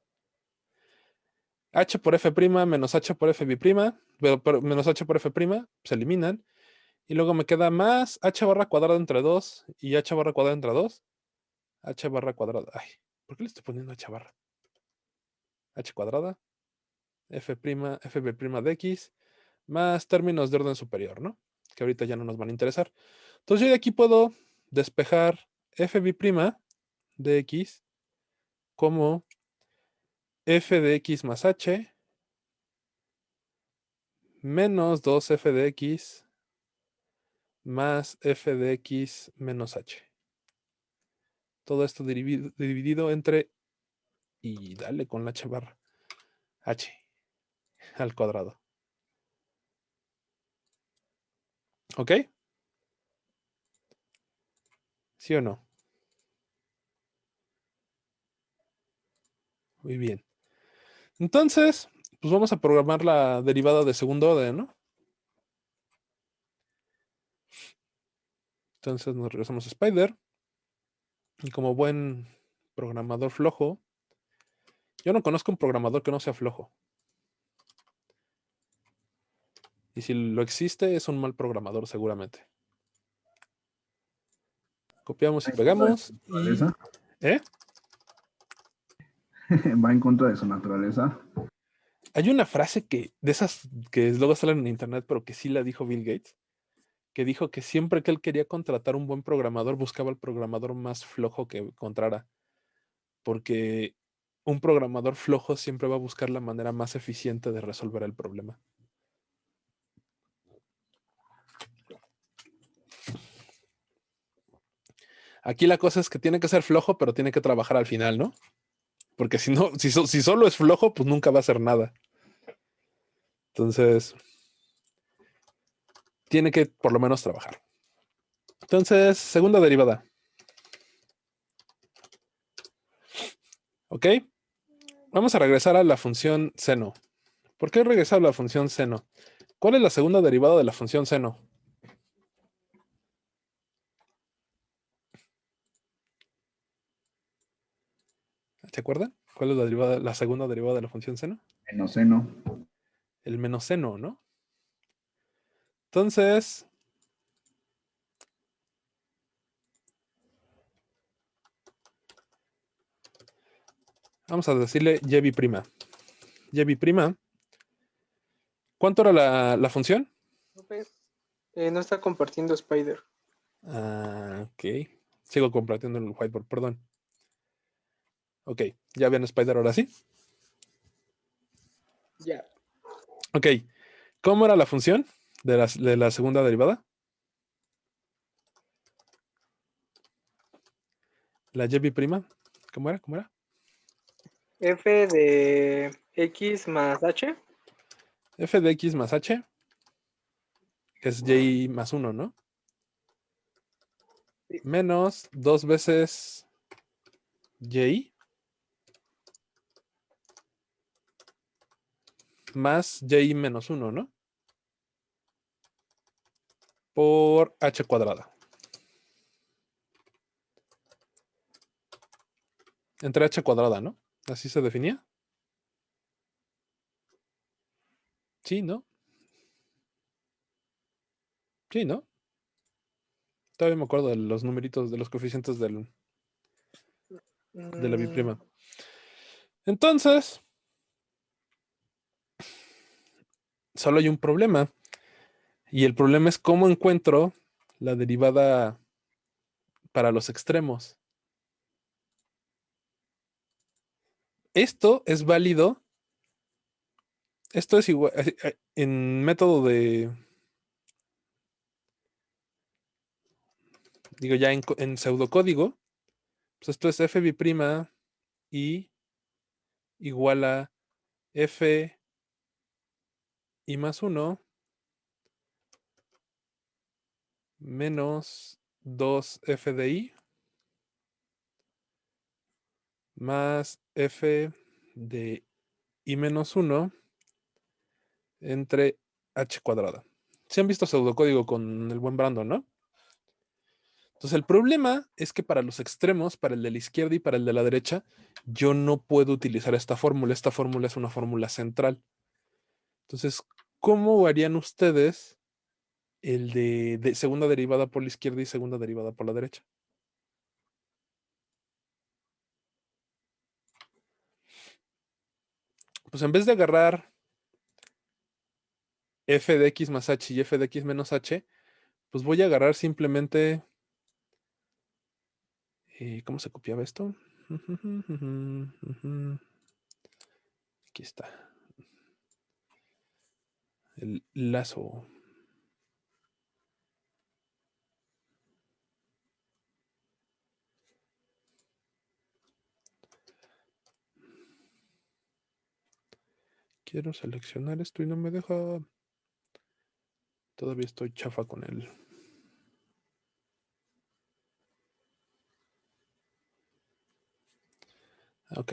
A: h por f' menos h por f bi'prima, pero menos h por f' se eliminan. Y luego me queda más h barra cuadrada entre 2 y h barra cuadrada entre 2. H barra cuadrada. Ay, ¿por qué le estoy poniendo h barra? H cuadrada, fb' de x, más términos de orden superior, ¿no? Que ahorita ya no nos van a interesar. Entonces yo de aquí puedo despejar fb' de x como f de x más h menos 2f de x más f de x menos h. Todo esto dividido entre... Y dale con la h barra. H al cuadrado. ¿Ok? ¿Sí o no? Muy bien. Entonces, pues vamos a programar la derivada de segundo orden, ¿no? Entonces nos regresamos a Spider. Y como buen programador flojo, yo no conozco un programador que no sea flojo. Y si lo existe, es un mal programador seguramente. Copiamos y pegamos. Y... ¿Eh?
C: Va en contra de su naturaleza.
A: Hay una frase de esas que luego salen en internet, pero que sí la dijo Bill Gates, que dijo que siempre que él quería contratar un buen programador, buscaba el programador más flojo que encontrara. Porque un programador flojo siempre va a buscar la manera más eficiente de resolver el problema. Aquí la cosa es que tiene que ser flojo, pero tiene que trabajar al final, ¿no? Porque si no, si solo es flojo, pues nunca va a hacer nada. Entonces, tiene que por lo menos trabajar. Entonces, segunda derivada. ¿Ok? Vamos a regresar a la función seno. ¿Por qué regresar a la función seno? ¿Cuál es la segunda derivada de la función seno? ¿Se acuerdan? ¿Cuál es la segunda derivada de la función seno?
C: Menos seno.
A: El menos seno, ¿no? Entonces, vamos a decirle y prima. Y prima. ¿Cuánto era la función?
B: Profe, no está compartiendo Spider.
A: Ok. Sigo compartiendo el whiteboard, perdón. Ok, ya ven Spider ahora sí.
B: Ya.
A: Ok, ¿cómo era la función de la segunda derivada? La y prima. ¿Cómo era? ¿Cómo era?
B: F de X más H.
A: F de X más H es Y más 1, ¿no?
B: Sí.
A: Menos 2 veces Y más Y menos 1, ¿no? Por H cuadrada. Entre H cuadrada, ¿no? Así se definía. Sí, ¿no? Sí, ¿no? Todavía me acuerdo de los numeritos, de los coeficientes de la
B: Mm,
A: biprima. Entonces, solo hay un problema. Y el problema es cómo encuentro la derivada para los extremos. Esto es válido. Esto es igual en método de, digo ya en pseudocódigo, pues esto es f biprima y igual a f y más 1 menos 2f de i más f de i menos 1 entre h cuadrada. ¿Se han visto pseudocódigo con el buen Brandon, no? Entonces el problema es que para los extremos, para el de la izquierda y para el de la derecha, yo no puedo utilizar esta fórmula. Esta fórmula es una fórmula central. Entonces, ¿cómo harían ustedes el de segunda derivada por la izquierda y segunda derivada por la derecha? Pues en vez de agarrar f de x más h y f de x menos h, pues voy a agarrar simplemente... ¿cómo se copiaba esto? Aquí está. El lazo. Quiero seleccionar esto y no me deja. Todavía estoy chafa con él. Ok.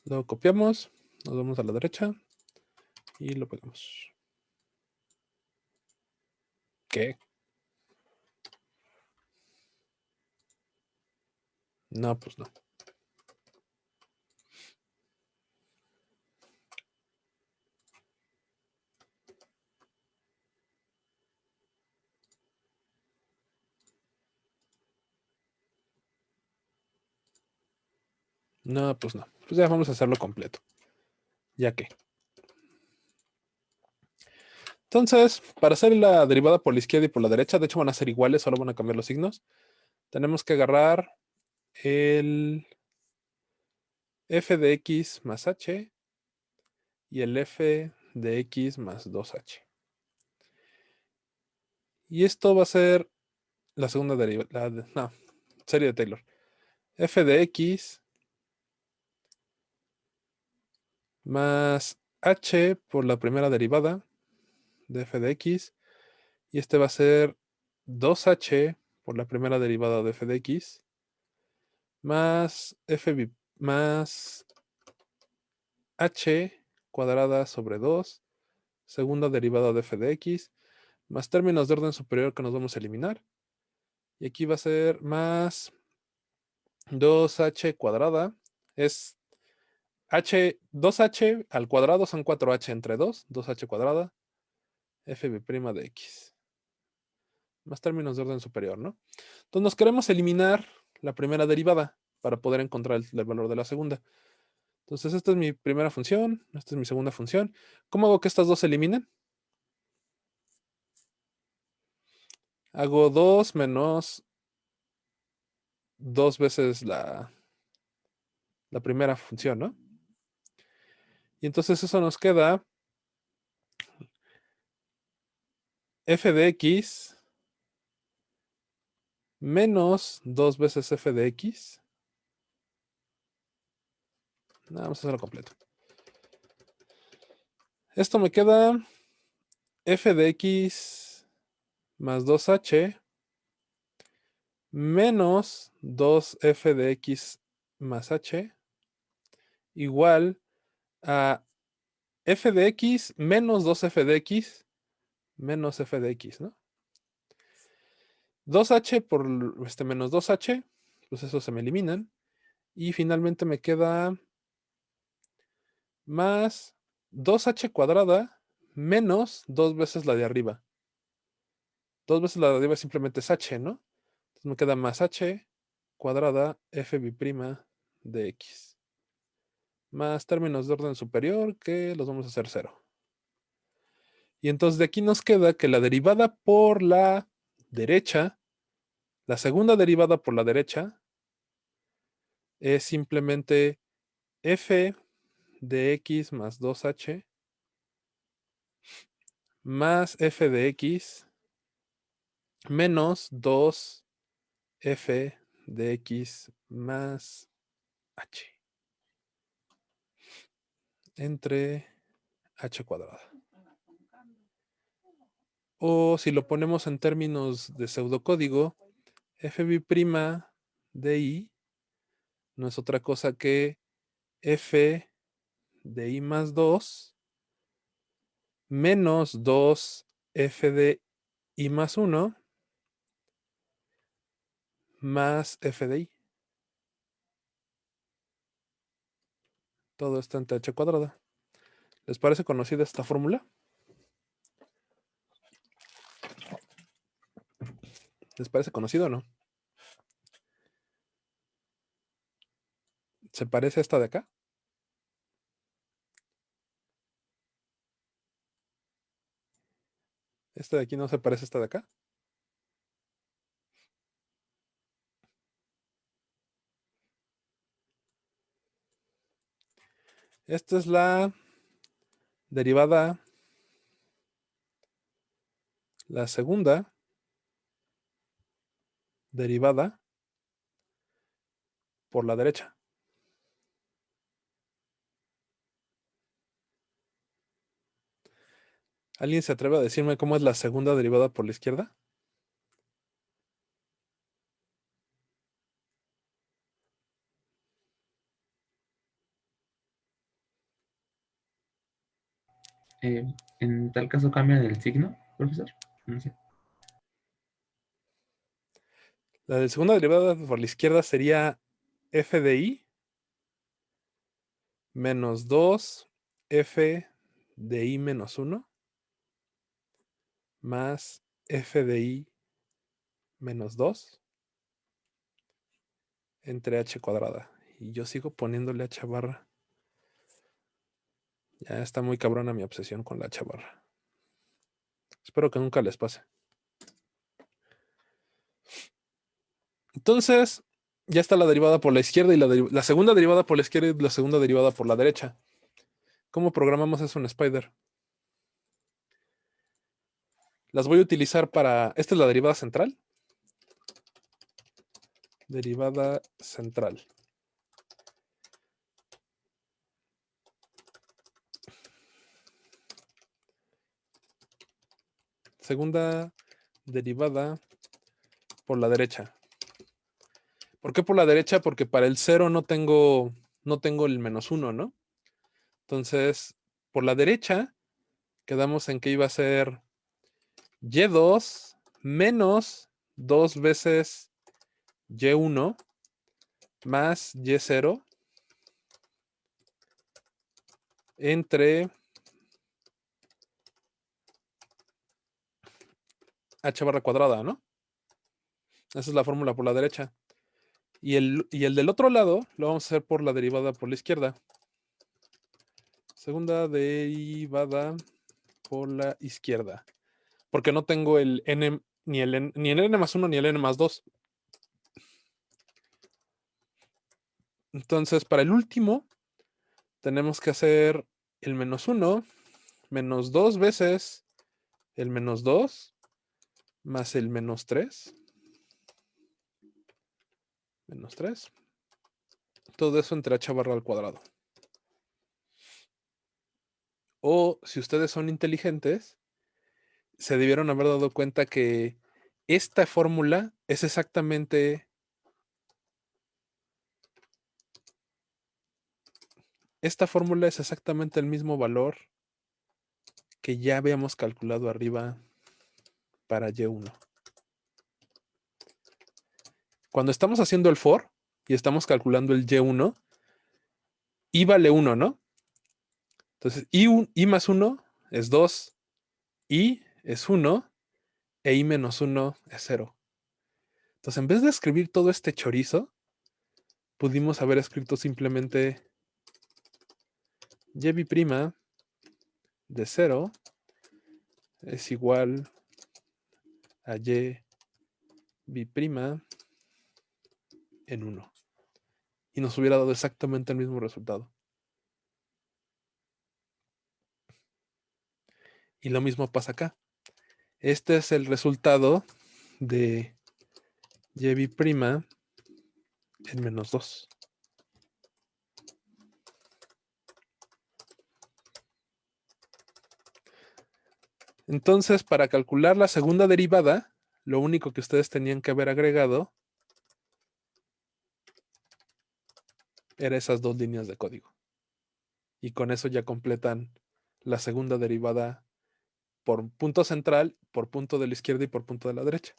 A: Lo copiamos. Nos vamos a la derecha. Y lo pegamos. ¿Qué? No, pues no. No, pues no. Pues ya vamos a hacerlo completo. Ya que. Entonces, para hacer la derivada por la izquierda y por la derecha, de hecho van a ser iguales, solo van a cambiar los signos. Tenemos que agarrar el f de x más h y el f de x más 2h. Y esto va a ser la segunda derivada, no, serie de Taylor. F de x más h por la primera derivada de f de x. Y este va a ser 2h por la primera derivada de f de x más más h cuadrada sobre 2, segunda derivada de f de x, más términos de orden superior que nos vamos a eliminar. Y aquí va a ser más 2h cuadrada. Es 2h al cuadrado son 4h entre 2, 2h cuadrada, f' de x. Más términos de orden superior, ¿no? Entonces nos queremos eliminar la primera derivada para poder encontrar el valor de la segunda. Entonces esta es mi primera función, esta es mi segunda función. ¿Cómo hago que estas dos se eliminen? Hago 2 menos 2 veces la primera función, ¿no? Y entonces eso nos queda f de x menos 2 veces f de x. Vamos a hacerlo completo. Esto me queda f de x más 2h menos 2f de x más h igual a f de x menos 2f de x menos f de x, ¿no? 2h por menos 2h, pues eso se me eliminan. Y finalmente me queda más 2h cuadrada menos 2 veces la de arriba. 2 veces la de arriba simplemente es h, ¿no? Entonces me queda más h cuadrada f' de x. Más términos de orden superior que los vamos a hacer 0. Y entonces de aquí nos queda que la derivada por la derecha, la segunda derivada por la derecha, es simplemente f de x más 2h más f de x menos 2f de x más h entre h cuadrada. O si lo ponemos en términos de pseudocódigo, f' de i no es otra cosa que f de i más 2 menos 2f de i más 1 más f de i. Todo está entre h cuadrada. ¿Les parece conocida esta fórmula? ¿Les parece conocido o no? ¿Se parece a esta de acá? ¿Esta de aquí no se parece a esta de acá? Esta es la derivada, la segunda derivada por la derecha. ¿Alguien se atreve a decirme cómo es la segunda derivada por la izquierda?
E: En tal caso cambian el signo, profesor. No sé.
A: La de segunda derivada por la izquierda sería f de i menos 2 f de i menos 1 más f de i menos 2 entre h cuadrada. Y yo sigo poniéndole h barra. Ya está muy cabrona mi obsesión con la h barra. Espero que nunca les pase. Entonces, ya está la derivada por la izquierda y la segunda derivada por la izquierda y la segunda derivada por la derecha. ¿Cómo programamos eso en Spider? Las voy a utilizar para... Esta es la derivada central. Derivada central. segunda derivada por la derecha. ¿Por qué por la derecha? Porque para el 0 no tengo el -1, ¿no? Entonces, por la derecha, quedamos en que iba a ser y2 menos 2 veces y1 más y0 entre h barra cuadrada, ¿no? Esa es la fórmula por la derecha. Y el del otro lado lo vamos a hacer por la derivada por la izquierda. Segunda derivada por la izquierda. Porque no tengo el n, ni el n más 1 ni el n más 2. Entonces, para el último, tenemos que hacer el -1 menos 2 veces el -2 más el -3. -3. Todo eso entre h barra al cuadrado. O si ustedes son inteligentes, se debieron haber dado cuenta que esta fórmula es exactamente el mismo valor que ya habíamos calculado arriba para y1. Cuando estamos haciendo el for y estamos calculando el y1, y vale 1, ¿no? Entonces, y más 1 es 2, y es 1, e y menos 1 es 0. Entonces, en vez de escribir todo este chorizo, pudimos haber escrito simplemente y' de 0 es igual a y' en 1. Y nos hubiera dado exactamente el mismo resultado. Y lo mismo pasa acá. Este es el resultado de y' en menos 2. Entonces, para calcular la segunda derivada, lo único que ustedes tenían que haber agregado era esas dos líneas de código. Y con eso ya completan la segunda derivada por punto central, por punto de la izquierda y por punto de la derecha.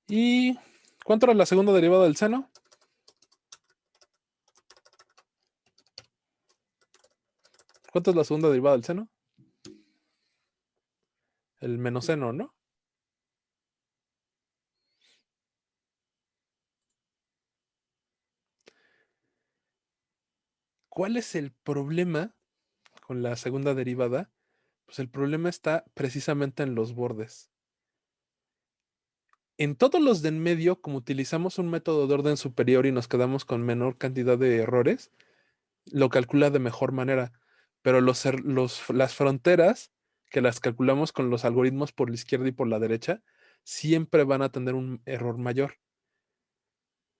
A: ¿Y cuánto era la segunda derivada del seno? ¿Cuánto es la segunda derivada del seno? El menos seno, ¿no? ¿Cuál es el problema con la segunda derivada? Pues el problema está precisamente en los bordes. En todos los de en medio, como utilizamos un método de orden superior y nos quedamos con menor cantidad de errores, lo calcula de mejor manera. Pero las fronteras, que las calculamos con los algoritmos por la izquierda y por la derecha, siempre van a tener un error mayor.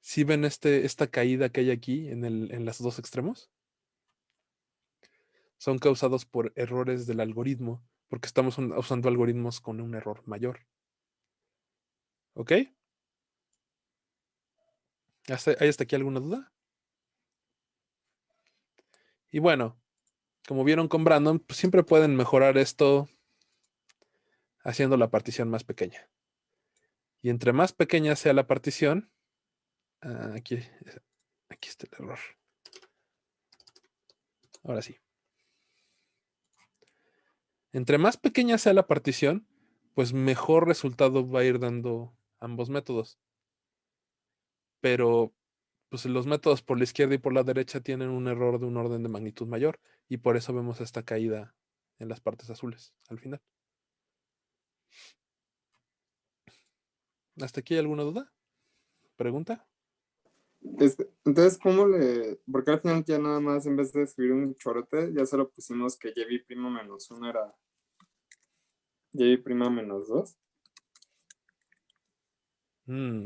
A: ¿Sí ven esta caída que hay aquí en los dos extremos? Son causados por errores del algoritmo, porque estamos usando algoritmos con un error mayor. ¿Ok? ¿Hay hasta aquí alguna duda? Y bueno, como vieron con Brandon, pues siempre pueden mejorar esto haciendo la partición más pequeña. Y entre más pequeña sea la partición, aquí está el error. Ahora sí. Entre más pequeña sea la partición, pues mejor resultado va a ir dando ambos métodos. Pero pues los métodos por la izquierda y por la derecha tienen un error de un orden de magnitud mayor, y por eso vemos esta caída en las partes azules al final. ¿Hasta aquí hay alguna duda? ¿Pregunta?
F: Entonces, porque al final ya nada más, en vez de escribir un chorote, ya solo pusimos que y' menos 1 era y' menos 2?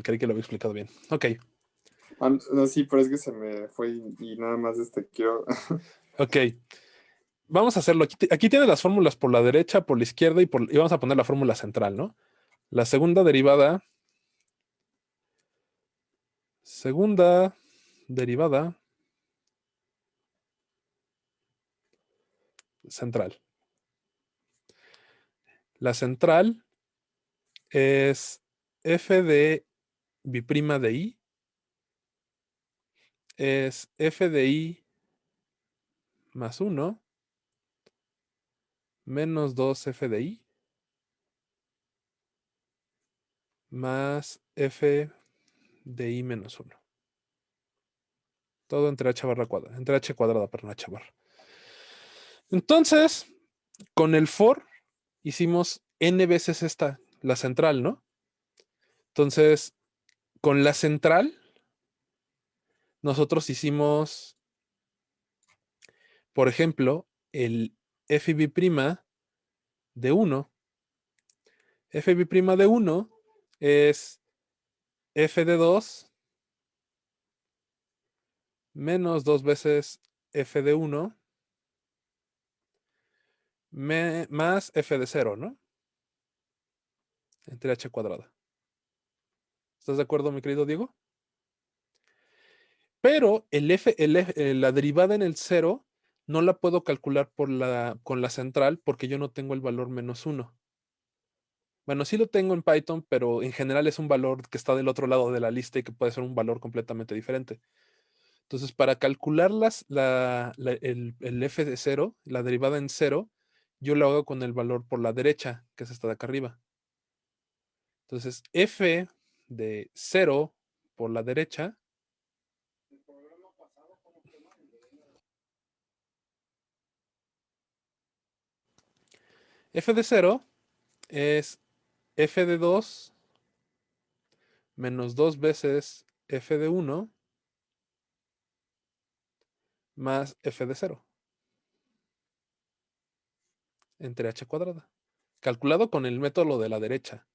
A: Creí que lo había explicado bien. Ok.
F: No, sí, pero es que se me fue y nada más quiero.
A: Ok, vamos a hacerlo. Aquí tiene las fórmulas por la derecha, por la izquierda y vamos a poner la fórmula central, ¿no? La segunda derivada central. La central es f de b' de i, es f de i más 1 menos 2f de i más f de i menos 1. Todo entre h barra cuadrada, entre h cuadrada, perdón, h barra. Entonces, con el for hicimos n veces la central, ¿no? Entonces, con la central, nosotros hicimos, por ejemplo, el fb' de 1. fb' de 1 es f de 2 menos 2 veces f de 1 más f de 0, ¿no? Entre h cuadrada. ¿Estás de acuerdo, mi querido Diego? Pero la derivada en el 0 no la puedo calcular con la central porque yo no tengo el valor menos 1. Bueno, sí lo tengo en Python, pero en general es un valor que está del otro lado de la lista y que puede ser un valor completamente diferente. Entonces, para calcular el f de 0, la derivada en 0, yo lo hago con el valor por la derecha, que es esta de acá arriba. Entonces, f de 0 por la derecha f de 0 es f de 2 menos 2 veces f de 1 más f de 0 entre h cuadrada, calculado con el método de la derecha.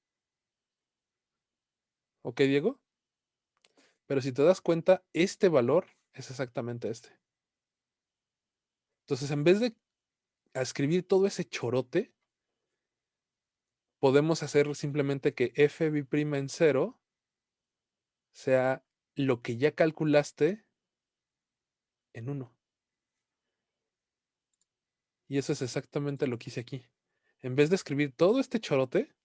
A: ¿Ok, Diego? Pero si te das cuenta, este valor es exactamente este. Entonces, en vez de escribir todo ese chorote, podemos hacer simplemente que fb' en 0 sea lo que ya calculaste en 1. Y eso es exactamente lo que hice aquí. En vez de escribir todo este chorote,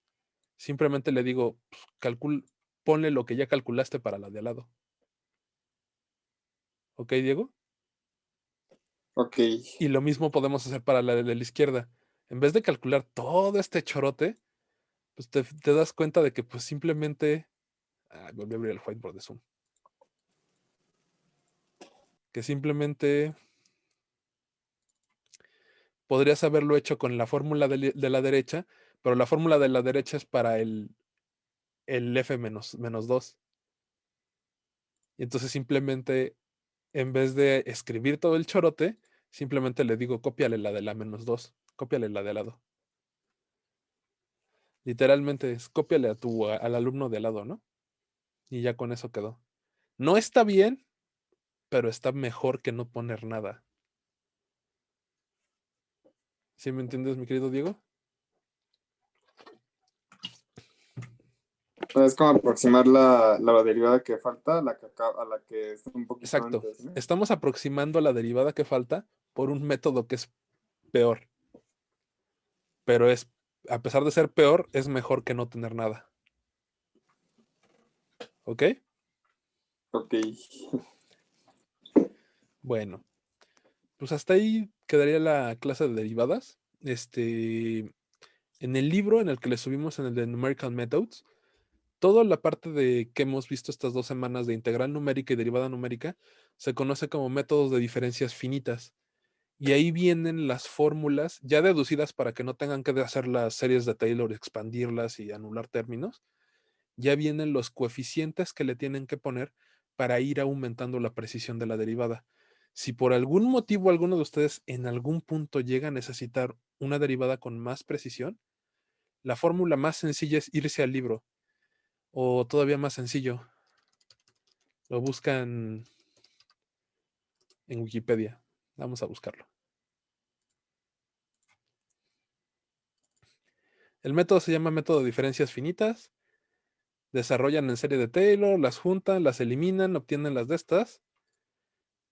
A: simplemente le digo, pues, ponle lo que ya calculaste para la de al lado. ¿Ok, Diego?
F: Ok.
A: Y lo mismo podemos hacer para la de la izquierda. En vez de calcular todo este chorote, pues te das cuenta de que pues simplemente... volví a abrir el whiteboard de Zoom. Que simplemente podrías haberlo hecho con la fórmula de la derecha, pero la fórmula de la derecha es para el f menos 2. Y entonces simplemente, en vez de escribir todo el chorote, simplemente le digo, cópiale la de la menos 2, cópiale la de al lado. Literalmente es cópiale al alumno de al lado, ¿no? Y ya con eso quedó. No está bien, pero está mejor que no poner nada. ¿Sí me entiendes, mi querido Diego?
F: Es como aproximar la derivada que falta a la que está un poquito
A: Exacto.
F: antes, ¿no?
A: Estamos aproximando la derivada que falta por un método que es peor. Pero a pesar de ser peor, es mejor que no tener nada. ¿Ok?
F: Ok.
A: Bueno, pues hasta ahí quedaría la clase de derivadas. En el libro en el que le subimos en el de Numerical Methods, toda la parte de que hemos visto estas 2 semanas de integral numérica y derivada numérica se conoce como métodos de diferencias finitas. Y ahí vienen las fórmulas ya deducidas para que no tengan que hacer las series de Taylor, expandirlas y anular términos. Ya vienen los coeficientes que le tienen que poner para ir aumentando la precisión de la derivada. Si por algún motivo alguno de ustedes en algún punto llega a necesitar una derivada con más precisión, la fórmula más sencilla es irse al libro, o todavía más sencillo, Lo buscan en Wikipedia. Vamos a buscarlo. El método se llama método de diferencias finitas. Desarrollan en serie de Taylor, las juntan, las eliminan, obtienen las de estas.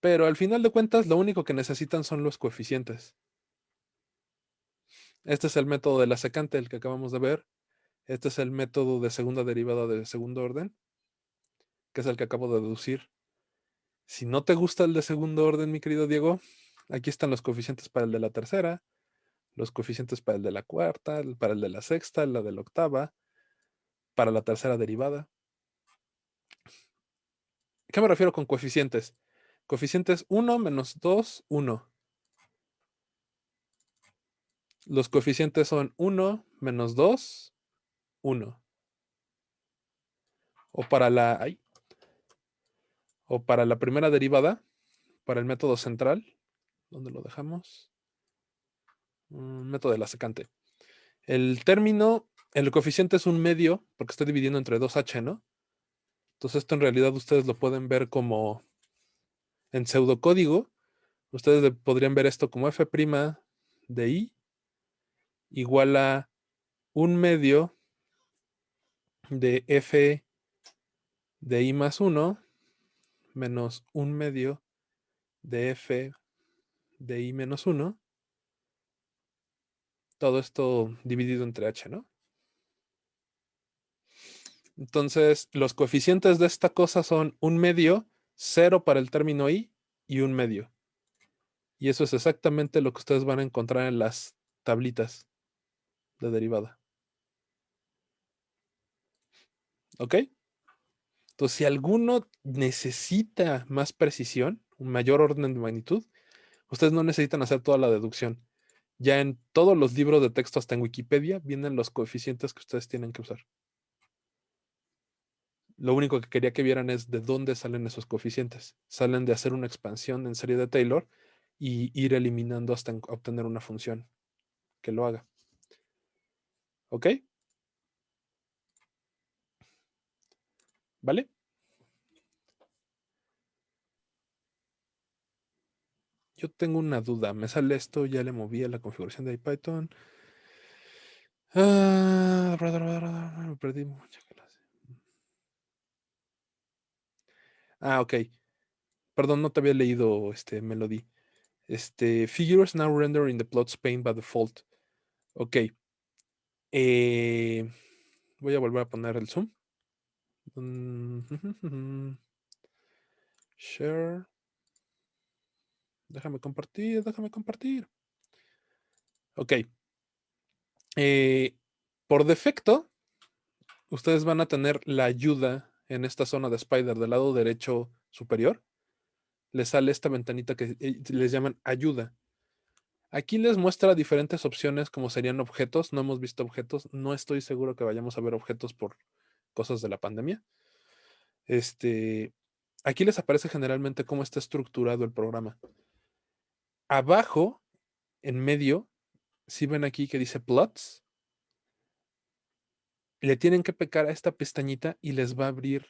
A: Pero al final de cuentas, lo único que necesitan son los coeficientes. Este es el método de la secante, el que acabamos de ver. Este es el método de segunda derivada de segundo orden, que es el que acabo de deducir. Si no te gusta el de segundo orden, mi querido Diego, aquí están los coeficientes para el de la tercera, los coeficientes para el de la cuarta, para el de la sexta, la de la octava, para la tercera derivada. ¿Qué me refiero con coeficientes? Coeficientes 1 menos 2, 1. Los coeficientes son 1 menos 2, 1. O para la primera derivada, para el método central, ¿dónde lo dejamos? Método de la secante. El término, el coeficiente es un medio, porque estoy dividiendo entre 2h, ¿no? Entonces esto en realidad ustedes lo pueden ver como en pseudocódigo. Ustedes podrían ver esto como f' de i igual a un medio de f de i más 1 menos un medio de f de i menos 1. Todo esto dividido entre h, ¿no? Entonces, los coeficientes de esta cosa son un medio, 0 para el término i y un medio. Y eso es exactamente lo que ustedes van a encontrar en las tablitas de derivada. ¿Ok? Entonces, si alguno necesita más precisión, un mayor orden de magnitud, ustedes no necesitan hacer toda la deducción. Ya en todos los libros de texto, hasta en Wikipedia, vienen los coeficientes que ustedes tienen que usar. Lo único que quería que vieran es de dónde salen esos coeficientes. Salen de hacer una expansión en serie de Taylor y ir eliminando hasta obtener una función que lo haga. ¿Ok? ¿Vale? Yo tengo una duda. Me sale esto, ya le moví a la configuración de IPython. Me perdí mucha clase. Ok. Perdón, no te había leído Melody. Figures now render in the plots pane by default. Ok. Voy a volver a poner el zoom. Share. Déjame compartir. Ok. Por defecto, ustedes van a tener la ayuda en esta zona de Spider del lado derecho superior. Les sale esta ventanita que les llaman ayuda. Aquí les muestra diferentes opciones como serían objetos. No hemos visto objetos. No estoy seguro que vayamos a ver objetos por cosas de la pandemia. Aquí les aparece generalmente cómo está estructurado el programa. Abajo, en medio, si ven aquí que dice plots, le tienen que pegar a esta pestañita y les va a abrir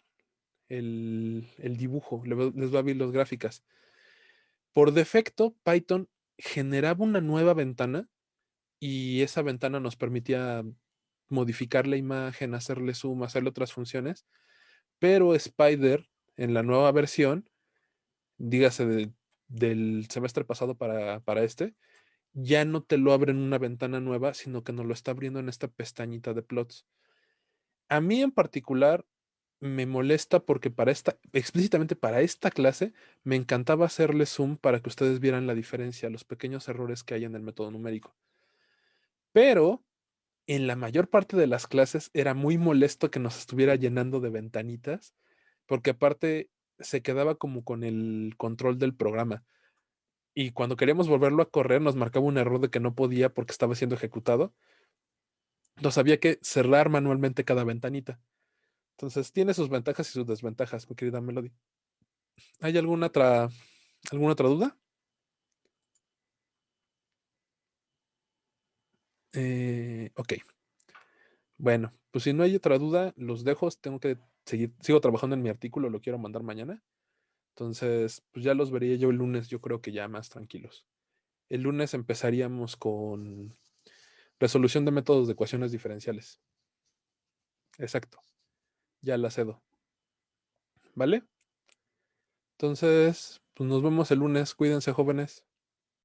A: el dibujo, les va a abrir las gráficas. Por defecto, Python generaba una nueva ventana y esa ventana nos permitía modificar la imagen, hacerle zoom, hacerle otras funciones, pero Spider en la nueva versión, dígase del semestre pasado para ya no te lo abre en una ventana nueva, sino que nos lo está abriendo en esta pestañita de plots. A mí en particular me molesta porque explícitamente para esta clase, me encantaba hacerle zoom para que ustedes vieran la diferencia, los pequeños errores que hay en el método numérico. Pero en la mayor parte de las clases era muy molesto que nos estuviera llenando de ventanitas, porque aparte se quedaba como con el control del programa. Y cuando queríamos volverlo a correr, nos marcaba un error de que no podía porque estaba siendo ejecutado. Entonces había que cerrar manualmente cada ventanita. Entonces tiene sus ventajas y sus desventajas, mi querida Melody. ¿Hay alguna otra duda? Ok. Bueno, pues si no hay otra duda, los dejo. Tengo que sigo trabajando en mi artículo, lo quiero mandar mañana. Entonces, pues ya los vería yo el lunes, yo creo que ya más tranquilos. El lunes empezaríamos con resolución de métodos de ecuaciones diferenciales. Exacto. Ya la cedo. ¿Vale? Entonces, pues nos vemos el lunes. Cuídense, jóvenes.